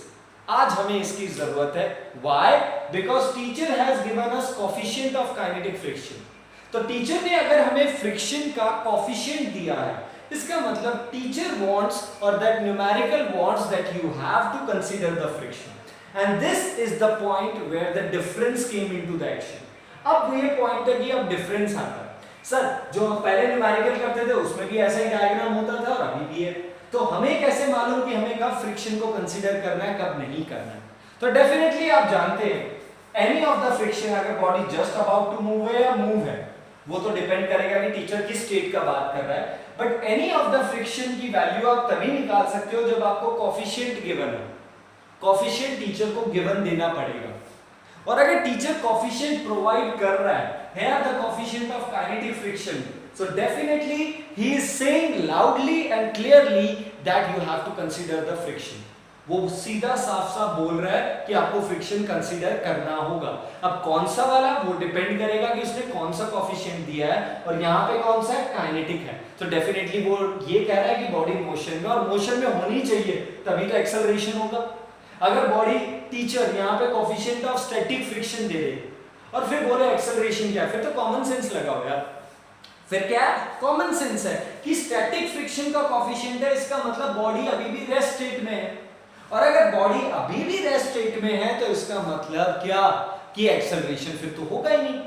आज हमें इसकी जरूरत है। Why? Because teacher has given us coefficient of kinetic friction। तो टीचर ने अगर हमें फ्रिक्शन का कोएफिशिएंट दिया है, इसका मतलब teacher wants or that numerical wants that you have to consider the friction, and this is the point where the difference came into the action। अब ये पॉइंट है कि अब डिफरेंस आता है। सर जो हम पहले न्यूमेरिकल करते थे उसमें भी ऐसा ही डायग्राम होता था और अभी भी है, तो हमें कैसे मालूम कि हमें कब फ्रिक्शन को कंसीडर करना है कब नहीं करना है? तो डेफिनेटली आप जानते हैं एनी ऑफ द फ्रिक्शन, अगर body just about to move है या मूव है, वो तो डिपेंड करेगा कि टीचर किस स्टेट का बात कर रहा है। But any of the friction की वैल्यू आप तभी निकाल सकते हो जब आपको कोएफिशिएंट गिवन हो। कोएफिशिएंट टीचर को गिवन देना पड़ेगा, और अगर टीचर कोएफिशिएंट प्रोवाइड कर रहा है the coefficient of kinetic friction, so definitely he is saying loudly and clearly that you have to consider the friction। वो सीधा साफ साफ बोल रहा है कि आपको फ्रिक्शन कंसीडर करना होगा। अब कौन सा वाला वो डिपेंड करेगा कि उसने कौन सा कोएफिशिएंट दिया है, और यहाँ पे कौन सा है काइनेटिक है। तो डेफिनेटली वो ये कह रहा है कि बॉडी मोशन में, और मोशन में होनी चाहिए तभी तो एक्सेलरेशन होगा। अगर बॉडी टीचर यहाँ पे कोएफिशिएंट ऑफ स्टैटिक फ्रिक्शन दे दे और फिर बोले एक्सेलरेशन क्या, फिर तो कॉमन सेंस लगाओ यार। फिर क्या कॉमन सेंस है कि स्टैटिक फ्रिक्शन का कोएफिशिएंट है, इसका मतलब बॉडी अभी भी रेस्ट स्टेट में है, और अगर बॉडी अभी भी रेस्ट स्टेट में है तो इसका मतलब क्या कि एक्सेलरेशन फिर तो होगा ही नहीं।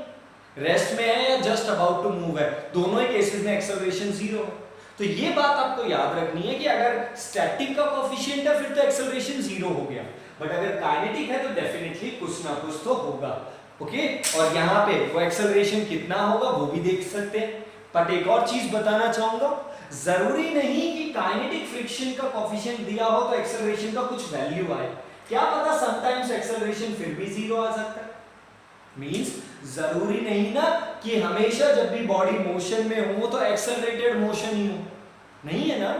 रेस्ट में है या जस्ट अबाउट टू मूव है, दोनों ही केसेस में एक्सेलरेशन जीरो है। तो ये बात आपको याद रखनी है कि अगर स्टैटिक का कोएफिशिएंट है फिर तो एक्सेलरेशन जीरो हो गया, बट अगर काइनेटिक है तो डेफिनेटली कुछ ना कुछ तो होगा। ओके, और यहाँ पे वो एक्सेलरेशन कितना होगा वो भी देख सकते हैं। बट एक और चीज बताना चाहूंगा, जरूरी नहीं कि काइनेटिक फ्रिक्शन का कोएफिशिएंट दिया हो तो एक्सेलरेशन का कुछ वैल्यू आए। क्या पता समटाइम्स एक्सेलरेशन फिर भी जीरो आ सकता है। मींस जरूरी नहीं ना कि हमेशा जब भी बॉडी मोशन में हो तो एक्सेलरेटेड मोशन ही हो, नहीं है ना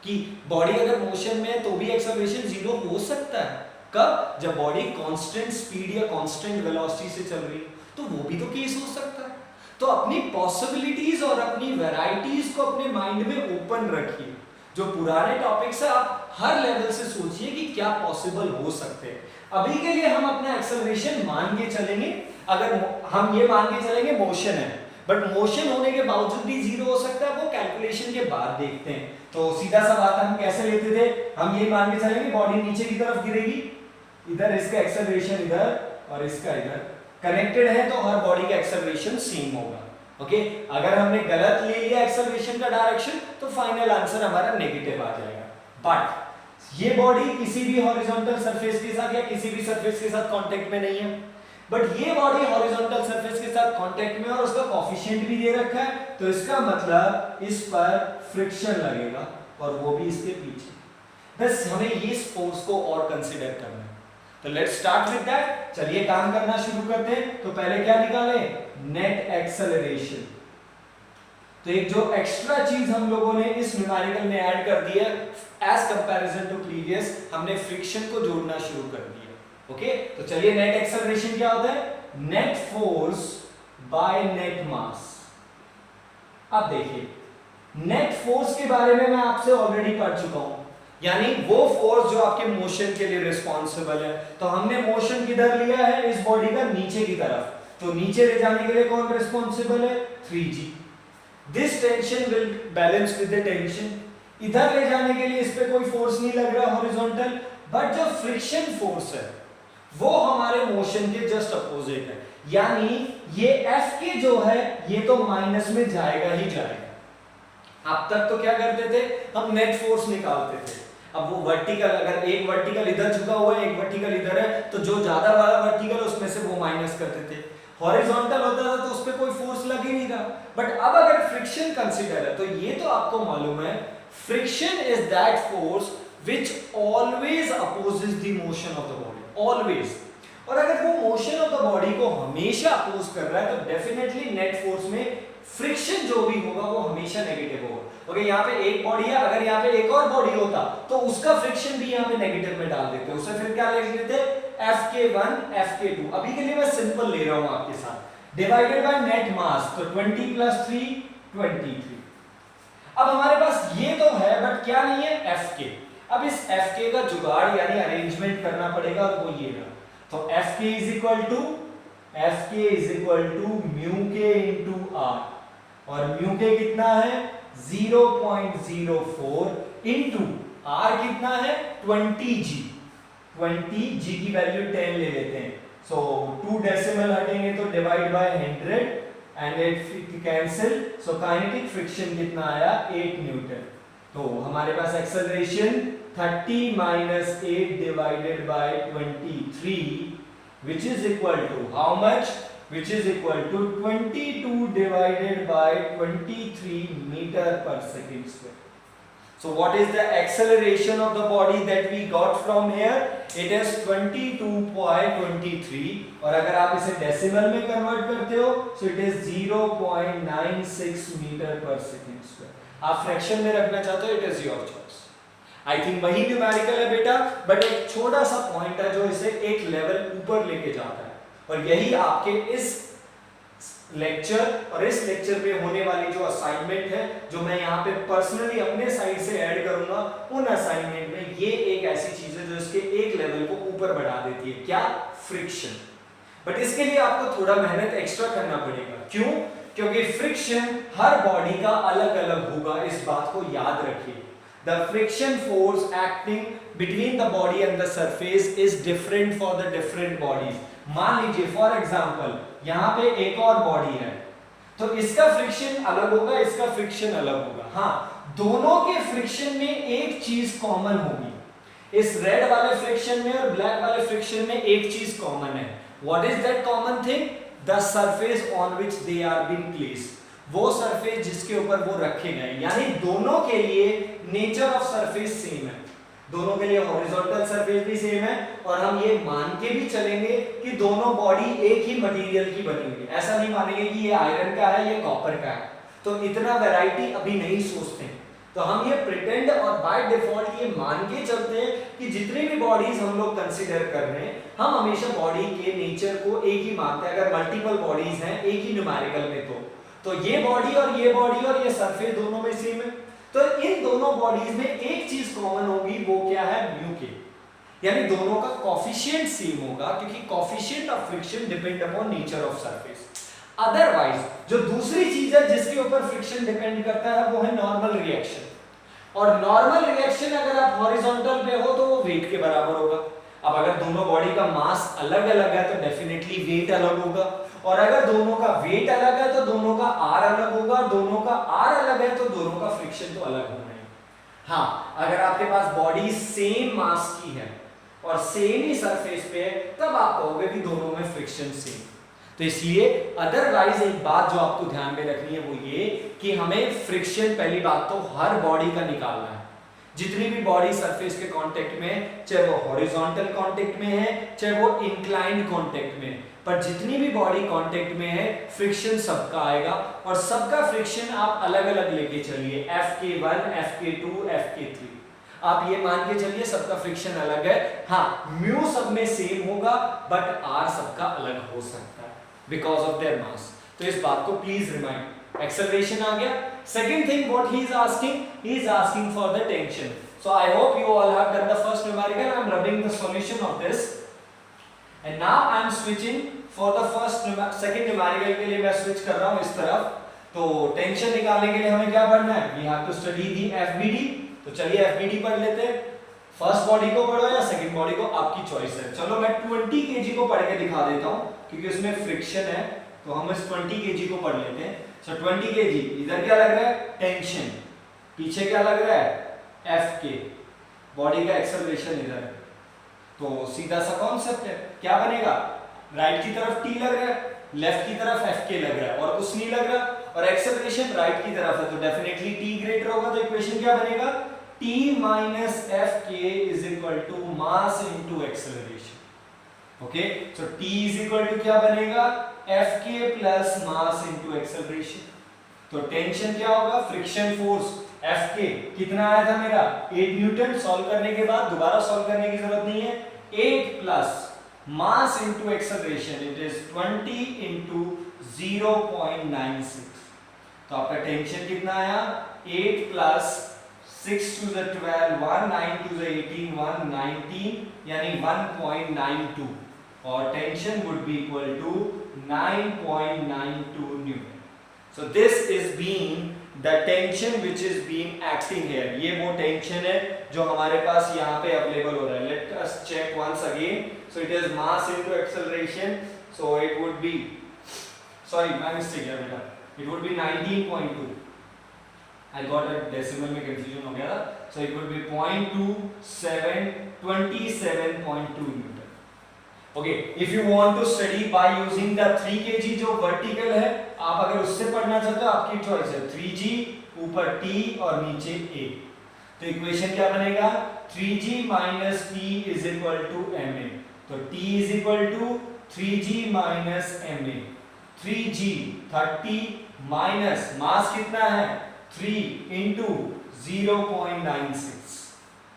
कि बॉडी अगर मोशन में है तो भी एक्सेलरेशन जीरो हो सकता है। कब? जब बॉडी कांस्टेंट स्पीड या कांस्टेंट वेलोसिटी से चल रही है, तो वो भी तो केस हो सकता है। तो अपनी पॉसिबिलिटीज और अपनी वैरायटीज को अपने माइंड में ओपन रखिए। जो पुराने टॉपिक्स है आप हर लेवल से सोचिए कि क्या पॉसिबल हो सकते हैं। अभी के लिए हम अपना एक्सेलरेशन मान के चलेंगे, अगर हम ये मान के चलेंगे मोशन है, बट मोशन होने के बावजूद भी जीरो हो सकता है, वो कैलकुलेशन के बाद देखते हैं। तो सीधा सा बात हम कैसे लेते थे, हम ये मान के चलेंगे बॉडी नीचे की तरफ गिरेगी, इधर इसका एक्सेलरेशन इधर और इसका इधर कनेक्टेड है, तो हर बॉडी का एक्सेलरेशन सेम होगा। ओके, अगर हमने गलत ले लिया एक्सेलरेशन का डायरेक्शन तो फाइनल आंसर हमारा नेगेटिव आ जाएगा। बट ये बॉडी किसी भी हॉरिजॉन्टल सरफेस के साथ या किसी भी सरफेस के साथ कांटेक्ट में नहीं है, बट ये बॉडी हॉरिजॉन्टल सरफेस के साथ कांटेक्ट में और उसका कोफिशिएंट भी दे रखा है, तो इसका मतलब इस पर फ्रिक्शन लगेगा और वो भी इसके पीछे। बस हमें ये फोर्स को और कंसीडर करना है। तो लेट्स स्टार्ट विद दैट। चलिए काम करना शुरू करते हैं। तो पहले क्या निकाले? Net acceleration. तो एक जो एक्स्ट्रा चीज हम लोगों ने इस न्यूमेरिकल में ऐड कर दी है एज कंपैरिजन टू प्रीवियस, हमने फ्रिक्शन को जोड़ना शुरू कर दिया। ओके, तो चलिए नेट एक्सेलरेशन क्या होता है? नेट फोर्स बाय नेट मास। अब देखिए, नेट फोर्स के बारे में मैं आपसे ऑलरेडी पढ़ चुका हूं, यानी वो फोर्स जो आपके मोशन के लिए रिस्पॉन्सिबल है। तो हमने मोशन किधर लिया है? इस बॉडी का नीचे की तरफ। तो नीचे ले जाने के लिए कौन रिस्पॉन्सिबल है? 3G। This tension will balance with the tension. इधर ले जाने के लिए इस पे कोई फोर्स नहीं लग रहा हॉरिजॉन्टल, बट जो फ्रिक्शन फोर्स है वो हमारे मोशन के जस्ट अपोजिट है, यानी ये F के जो है ये तो माइनस में जाएगा ही जाएगा। अब तक तो क्या करते थे? हम नेट फोर्स निकालते थे। अब वो वर्टिकल, अगर एक वर्टिकल इधर झुका हुआ है, एक वर्टिकल इधर है, तो जो ज्यादा बड़ा वर्टिकल है उसमें से वो माइनस करते थे। हॉरिजॉन्टल होता था तो उस पर कोई फोर्स लग ही नहीं रहा। बट अब अगर फ्रिक्शन कंसीडर है तो ये तो आपको मालूम है, friction is that force which always opposes the motion of the body, always. और अगर वो मोशन ऑफ द बॉडी को हमेशा अपोज कर रहा है तो डेफिनेटली नेट फोर्स में फ्रिक्शन जो भी होगा वो हमेशा नेगेटिव होगा। ओके, यहाँ पे एक बॉडी है, अगर यहाँ पे एक और बॉडी होता तो उसका फ्रिक्शन भी यहाँ पे नेगेटिव में डाल देते, उसे फिर क्या लिख देते? Fk1 Fk2। अभी के लिए मैं सिंपल ले रहा हूँ आपके साथ, डिवाइडेड बाय नेट मास, तो 20 + 3 23। अब हमारे पास ये तो है बट क्या नहीं है? Fk। अब इस Fk का जुगाड़ यानी अरेंजमेंट करना पड़ेगा, और वो ये रहा। तो Fk is equal to mu k into R, और म्यू के कितना है? 0.04 इंटू आर कितना है? 20G। 20G की वैल्यू 10 ले लेते हैं, सो 2 डेसिमल हटेंगे तो divide by 100 and it cancel, so kinetic friction कितना आया? 8 न्यूटन। तो हमारे पास acceleration 30 - 8 divided by 23 which is equal to how much? Which is equal to 22 divided by 23 meter per second square. So what is the acceleration of the body that we got from here? It is 22.23, और अगर आप इसे decimal में convert करते हो so it is 0.96 meter per second square. आप fraction में रखना चाहते हो, it is your choice. I think वही न्यूमेरिकल है बेटा, बट एक छोटा सा पॉइंट है जो इसे एक लेवल ऊपर लेके जाता है, और यही आपके इस लेक्चर और इस लेक्चर पे होने वाली जो असाइनमेंट है, जो मैं यहाँ पे पर्सनली अपने साइड से ऐड करूंगा, उन असाइनमेंट में ये एक ऐसी चीज है जो इसके एक लेवल को ऊपर बढ़ा देती है। क्या? फ्रिक्शन। बट इसके लिए आपको थोड़ा मेहनत एक्स्ट्रा करना पड़ेगा। क्यों? क्योंकि फ्रिक्शन हर बॉडी का अलग अलग होगा, इस बात को याद रखिए। The friction force acting between the body and the surface is different for the different bodies. मान लीजिए फॉर एग्जांपल यहाँ पे एक और बॉडी है, तो इसका फ्रिक्शन अलग होगा, इसका फ्रिक्शन अलग होगा। हाँ, दोनों के फ्रिक्शन में एक चीज कॉमन होगी। इस रेड वाले फ्रिक्शन में और ब्लैक वाले फ्रिक्शन में एक चीज कॉमन है। What is that common thing? The surface on which they are being placed. वो सरफेस जिसके ऊपर वो रखे गए, यानी दोनों के लिए नेचर ऑफ सरफेस सेम है, दोनों के लिए हॉरिजॉन्टल सरफेस भी सेम है, और हम ये मान के भी चलेंगे कि दोनों बॉडी एक ही मटेरियल की बनी हुई है। ऐसा नहीं मानेंगे कि ये आयरन का है, ये कॉपर का है, तो इतना वैरायटी अभी नहीं सोचते हैं। तो हम ये प्रिटेंड और बाय डिफॉल्ट ये मान के चलते हैं कि जितनी भी बॉडीज हम लोग कंसीडर कर रहे हैं, हम हमेशा बॉडी के नेचर को एक ही मानते हैं। अगर मल्टीपल बॉडीज हैं एक ही न्यूमेरिकल में, तो ये बॉडी और ये सरफेस दोनों में सेम है, तो इन दोनों बॉडीज में एक चीज कॉमन होगी, वो क्या है? म्यू के, यानी दोनों का कोफिशिएंट सेम होगा, क्योंकि coefficient of friction depend upon nature of surface. Otherwise जो दूसरी चीज है जिसके ऊपर फ्रिक्शन डिपेंड करता है वो है नॉर्मल रिएक्शन, और नॉर्मल रिएक्शन अगर आप हॉरिजॉन्टल पे हो तो वो वेट के बराबर होगा, अब अगर दोनों बॉडी का मास अलग अलग है तो डेफिनेटली वेट अलग होगा, और अगर दोनों का वेट अलग है तो दोनों का आर अलग होगा, दोनों का आर अलग है तो दोनों का फ्रिक्शन तो अलग होना है। हाँ, अगर आपके पास बॉडी सेम मास की है और सेम ही सरफेस पे है तब आप कहोगे कि दोनों में फ्रिक्शन सेम। तो इसलिए अदरवाइज एक बात जो आपको ध्यान में रखनी है वो ये कि हमें फ्रिक्शन पहली बात तो हर बॉडी का निकालना है। जितनी भी बॉडी सरफेस के कांटेक्ट में, चाहे वो हॉरिजॉन्टल कांटेक्ट में है चाहे वो इंक्लाइंड कांटेक्ट में, पर जितनी भी बॉडी कांटेक्ट में है फ्रिक्शन सबका आएगा, और सबका फ्रिक्शन आप अलग अलग लेके चलिए, Fk1, Fk2, Fk3। आप ये मान के चलिए सबका फ्रिक्शन अलग है। हाँ, म्यू सब में सेम होगा बट आर सबका अलग हो सकता है बिकॉज ऑफ देयर मास। तो इस बात को प्लीज रिमाइंड। एक्सेलरेशन आ गया। Second thing what he is asking for the tension. So I hope you all have done the first numerical. I am rubbing the solution of this and now I am switching for the second numerical के लिए मैं switch कर रहा हूं इस तरफ। तो tension निकालने के लिए हमें क्या पढ़ना है? We have to study the FBD. तो चलिए एफबीडी पढ़ लेते हैं। फर्स्ट बॉडी को पढ़ो या सेकंड बॉडी को, आपकी चॉइस है। चलो मैं 20 kg को पढ़ के दिखा देता हूं क्योंकि उसमें फ्रिक्शन है, तो हम इस 20 kg को पढ़ लेते हैं। सो 20 kg, इधर क्या लग रहा है? टेंशन। पीछे क्या लग रहा है? Fk, बॉडी का एक्सेलरेशन इधर है। तो सीधा सा कॉन्सेप्ट है, क्या बनेगा? राइट की तरफ t लग रहा है, लेफ्ट की तरफ Fk लग रहा है और कुछ नहीं लग रहा, और एक्सेलरेशन राइट की तरफ है तो डेफिनेटली t ग्रेटर होगा। तो इक्वेशन क्या बनेगा? t minus Fk is equal to mass into acceleration। Okay, so t is equal to क्या बनेगा? Fk plus mass into acceleration। तो टेंशन क्या होगा? फ्रिक्शन फोर्स Fk कितना आया था मेरा? 8 न्यूटन। सॉल्व करने के बाद दोबारा सॉल्व करने की जरूरत नहीं है। 8 plus mass into acceleration, it is 20 into 0.96। तो आपका टेंशन कितना आया? 8 plus 6 to the 12, 1, 9 to the 18, 119 यानी 1.92, और tension would be equal to 9.92 Newton। So this is being the tension which is being acting here। ये वो टेंशन है जो हमारे पास यहाँ पे अवेलेबल हो रहा है। Let us check once again। So it is mass into acceleration। So it would be, sorry my mistake है बेटा, it would be 19.2। I got a decimal में confusion हो गया था। So it would be 0.27, 27.2 Newton। Okay, if you want to study by using the 3 kg जो vertical है, आप अगर उससे पढ़ना चाहते हो आपकी चॉइस है। 3g ऊपर t और नीचे a। तो इक्वेशन क्या बनेगा? 3g minus t is equal to ma। तो t is equal to 3g minus ma। 3g 30 minus mass कितना है? 3 into 0.96।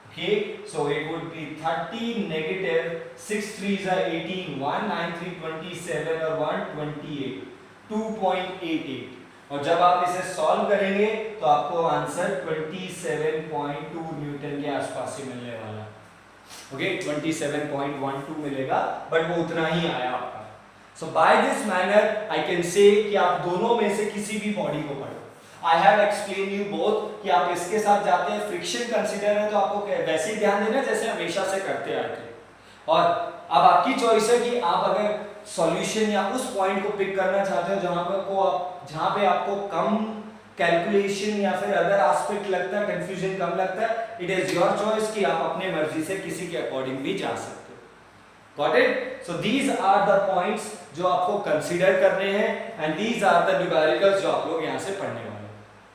Okay, so it would be 30 negative 6 3s are 18, 1 9 3 27 और 128, 2.88। और जब आप इसे सॉल्व करेंगे तो आपको आंसर 27.2 न्यूटन के आसपास ही मिलने वाला है। ओके, 27.12 मिलेगा, बट वो उतना ही आया आपका। So by this manner I can say कि आप दोनों में से किसी भी बॉडी को पढ़ो। I have explained you both कि आप इसके साथ जाते हैं, फ्रिक्शन कंसीडर है तो आपको वैसे ही ध्यान देना जैसे हमेशा से करते आए थे। और अब आपकी चॉइस है कि आप अगर सॉल्यूशन या उस पॉइंट को पिक करना चाहते हो जहां पे आपको कम कैलकुलेशन या फिर अदर एस्पेक्ट लगता है, कंफ्यूजन कम लगता है। इट इज योर चॉइस कि आप अपने मर्जी से किसी के अकॉर्डिंग भी जा सकते हो। Got it? So these are the points जो आपको कंसीडर करने हैं and these are the numericals जो आप लोग यहां से पढ़ने वाले हैं।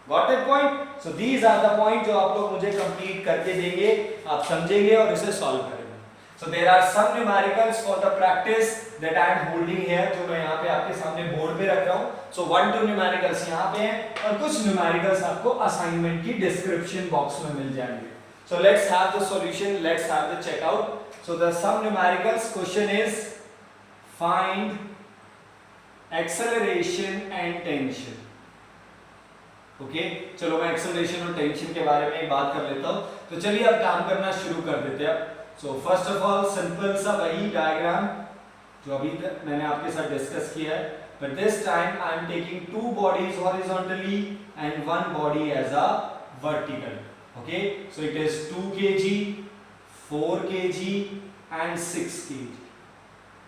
Got it point? So these are the point जो आप लोग मुझे कंप्लीट करके देंगे, आप समझेंगे और इसे सॉल्व करेंगे। So there are some numericals for the practice that I am holding here, जो मैं यहाँ पे आपके सामने बोर्ड पे रख रहा हूँ। So 1-2 numericals यहाँ पे हैं और कुछ numericals आपको असाइनमेंट की डिस्क्रिप्शन बॉक्स में मिल जाएंगे। So let's have the solution, let's have the checkout। So the some numericals question is find acceleration and tension। Okay, चलो मैं एक्सेलरेशन और टेंशन के बारे में बात कर लेता हूँ। तो चलिए अब काम करना शुरू कर देते हैं। So first of all simple सा वही डायग्राम जो अभी तक मैंने आपके साथ डिस्कस किया है, but this time I am taking 2 bodies horizontally and 1 body as a vertical. Okay, so it is 2 kg, 4 kg and 6 kg.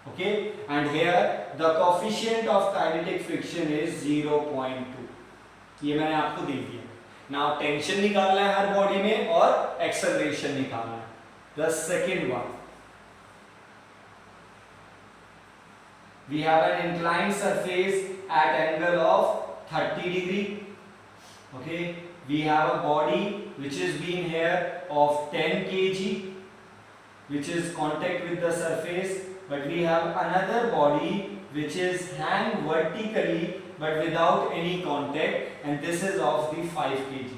Okay, and here the coefficient of kinetic friction is 0.2. ये मैंने आपको दे दिया. Now tension निकालना है हर body में और acceleration निकालना है. The second one, we have an inclined surface at angle of 30 degree. Okay, we have a body which is being here of 10 kg, which is contact with the surface, but we have another body which is hang vertically but without any contact, and this is of the 5 kg.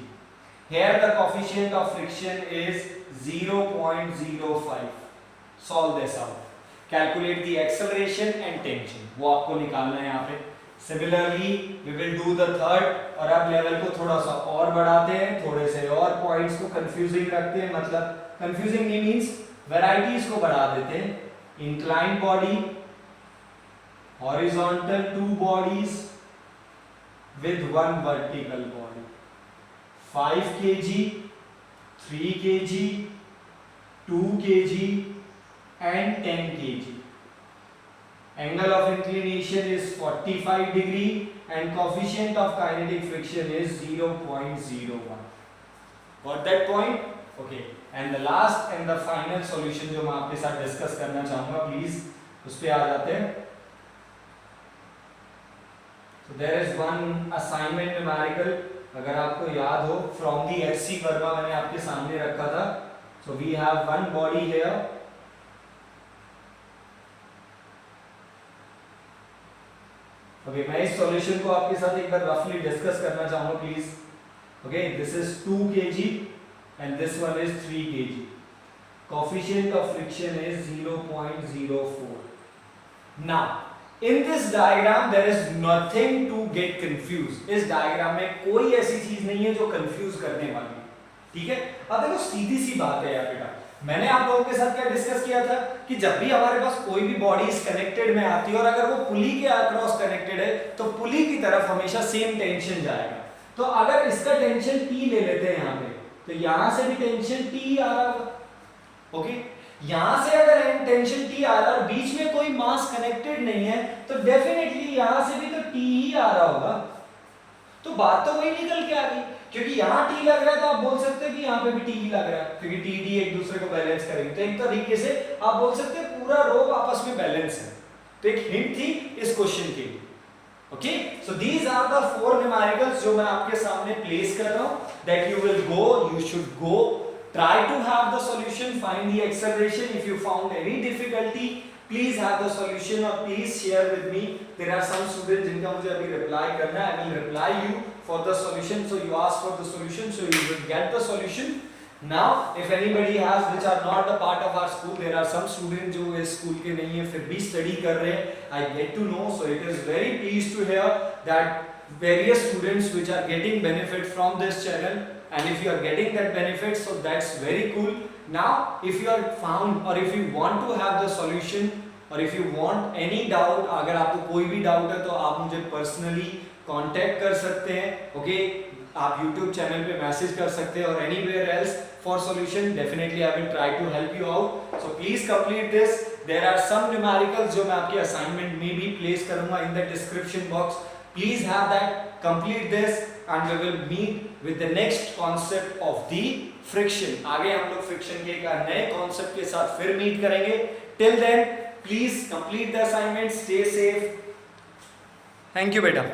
Here the coefficient of friction is 0.05. Solve this out. Calculate the acceleration and tension. वो आपको निकालना है यहाँ पे. Similarly, we will do the third. और अब level को थोड़ा सा और बढ़ाते हैं, थोड़े से और पॉइंट्स को कंफ्यूजिंग रखते हैं. मतलब कंफ्यूजिंग नहीं मीन्स वेराइटीज को बढ़ा देते हैं. Inclined body, horizontal two bodies with one vertical body. 5 kg, 3 kg, 2 kg and 10 kg. Angle of inclination is 45 degree and coefficient of kinetic friction is 0.01. Got that point? Okay. And the last and the final solution जो मैं आपके साथ discuss करना चाहूँगा, please उस पे आ जाते हैं. So there is one assignment numerical, अगर आपको याद हो, from the HC कर्व मैंने आपके सामने रखा था. So we have one body here. Okay, मैं इस सॉल्यूशन को आपके साथ एक बार रफली डिस्कस करना चाहूँगा, please. Okay, this is 2 kg and this one is 3 kg. Coefficient of friction is 0.04. Now, in this diagram there is nothing to get confused. इस डायग्राम में कोई ऐसी चीज नहीं है जो कंफ्यूज करने वाली है. ठीक है. अब देखो सीधी सी बात है यार बेटा, मैंने आप लोगों के साथ क्या डिस्कस किया था कि जब भी हमारे पास कोई भी बॉडी इस कनेक्टेड में आती है और अगर वो पुली के अक्रॉस कनेक्टेड है तो पुली की तरफ हमेशा सेम टेंशन जाएगा. तो अगर इसका टेंशन T ले लेते हैं यहाँ पे, तो यहां से भी टेंशन T आ रहा होगा. ओके, यहां से अगर टेंशन T आ रहा है और बीच में कोई मास कनेक्टेड नहीं है तो डेफिनेटली यहां से भी तो T ही आ रहा होगा. तो बात तो वही निकल के आ गई, क्योंकि यहाँ T लग रहा है तो आप बोल सकते हैं कि यहाँ पे भी T ही लग रहा है, क्योंकि T D एक दूसरे को बैलेंस करेंगे. तो एक तरीके से आप बोल सकते हैं पूरा रो आपस में बैलेंस है. तो एक हिंट थी इस क्वेश्चन के लिए. Okay, so these are the 4 numericals जो मैं आपके सामने प्लेस कर रहा हूं. That you will go, you should go, try to have the solution, find the acceleration. If you found any difficulty, please have the solution or please share with me. There are some students जिनका मुझे अभी reply करना है. I will reply you for the solution. So you ask for the solution, so you will get the solution. Now, if anybody has which are not a part of our school, there are some students जो इस school के नहीं है फिर भी study कर रहे हैं. I get to know, so it is very pleased to hear that various students which are getting benefit from this channel. And if you are getting that benefit, so that's very cool. Now, if you are found or if you want to have the solution or if you want any doubt, अगर आपको कोई भी doubt है तो आप मुझे personally contact कर सकते हैं. Okay, आप YouTube channel पे message कर सकते हैं or anywhere else for solution. Definitely I will try to help you out. So please complete this. There are some numericals जो मैं आपके assignment में भी place करूँगा in the description box. Please have that. Complete this. And we will meet with the next concept of the friction. आगे हम लोग friction के एक नए concept के साथ फिर meet करेंगे. Till then, please complete the assignment. Stay safe. Thank you, बेटा.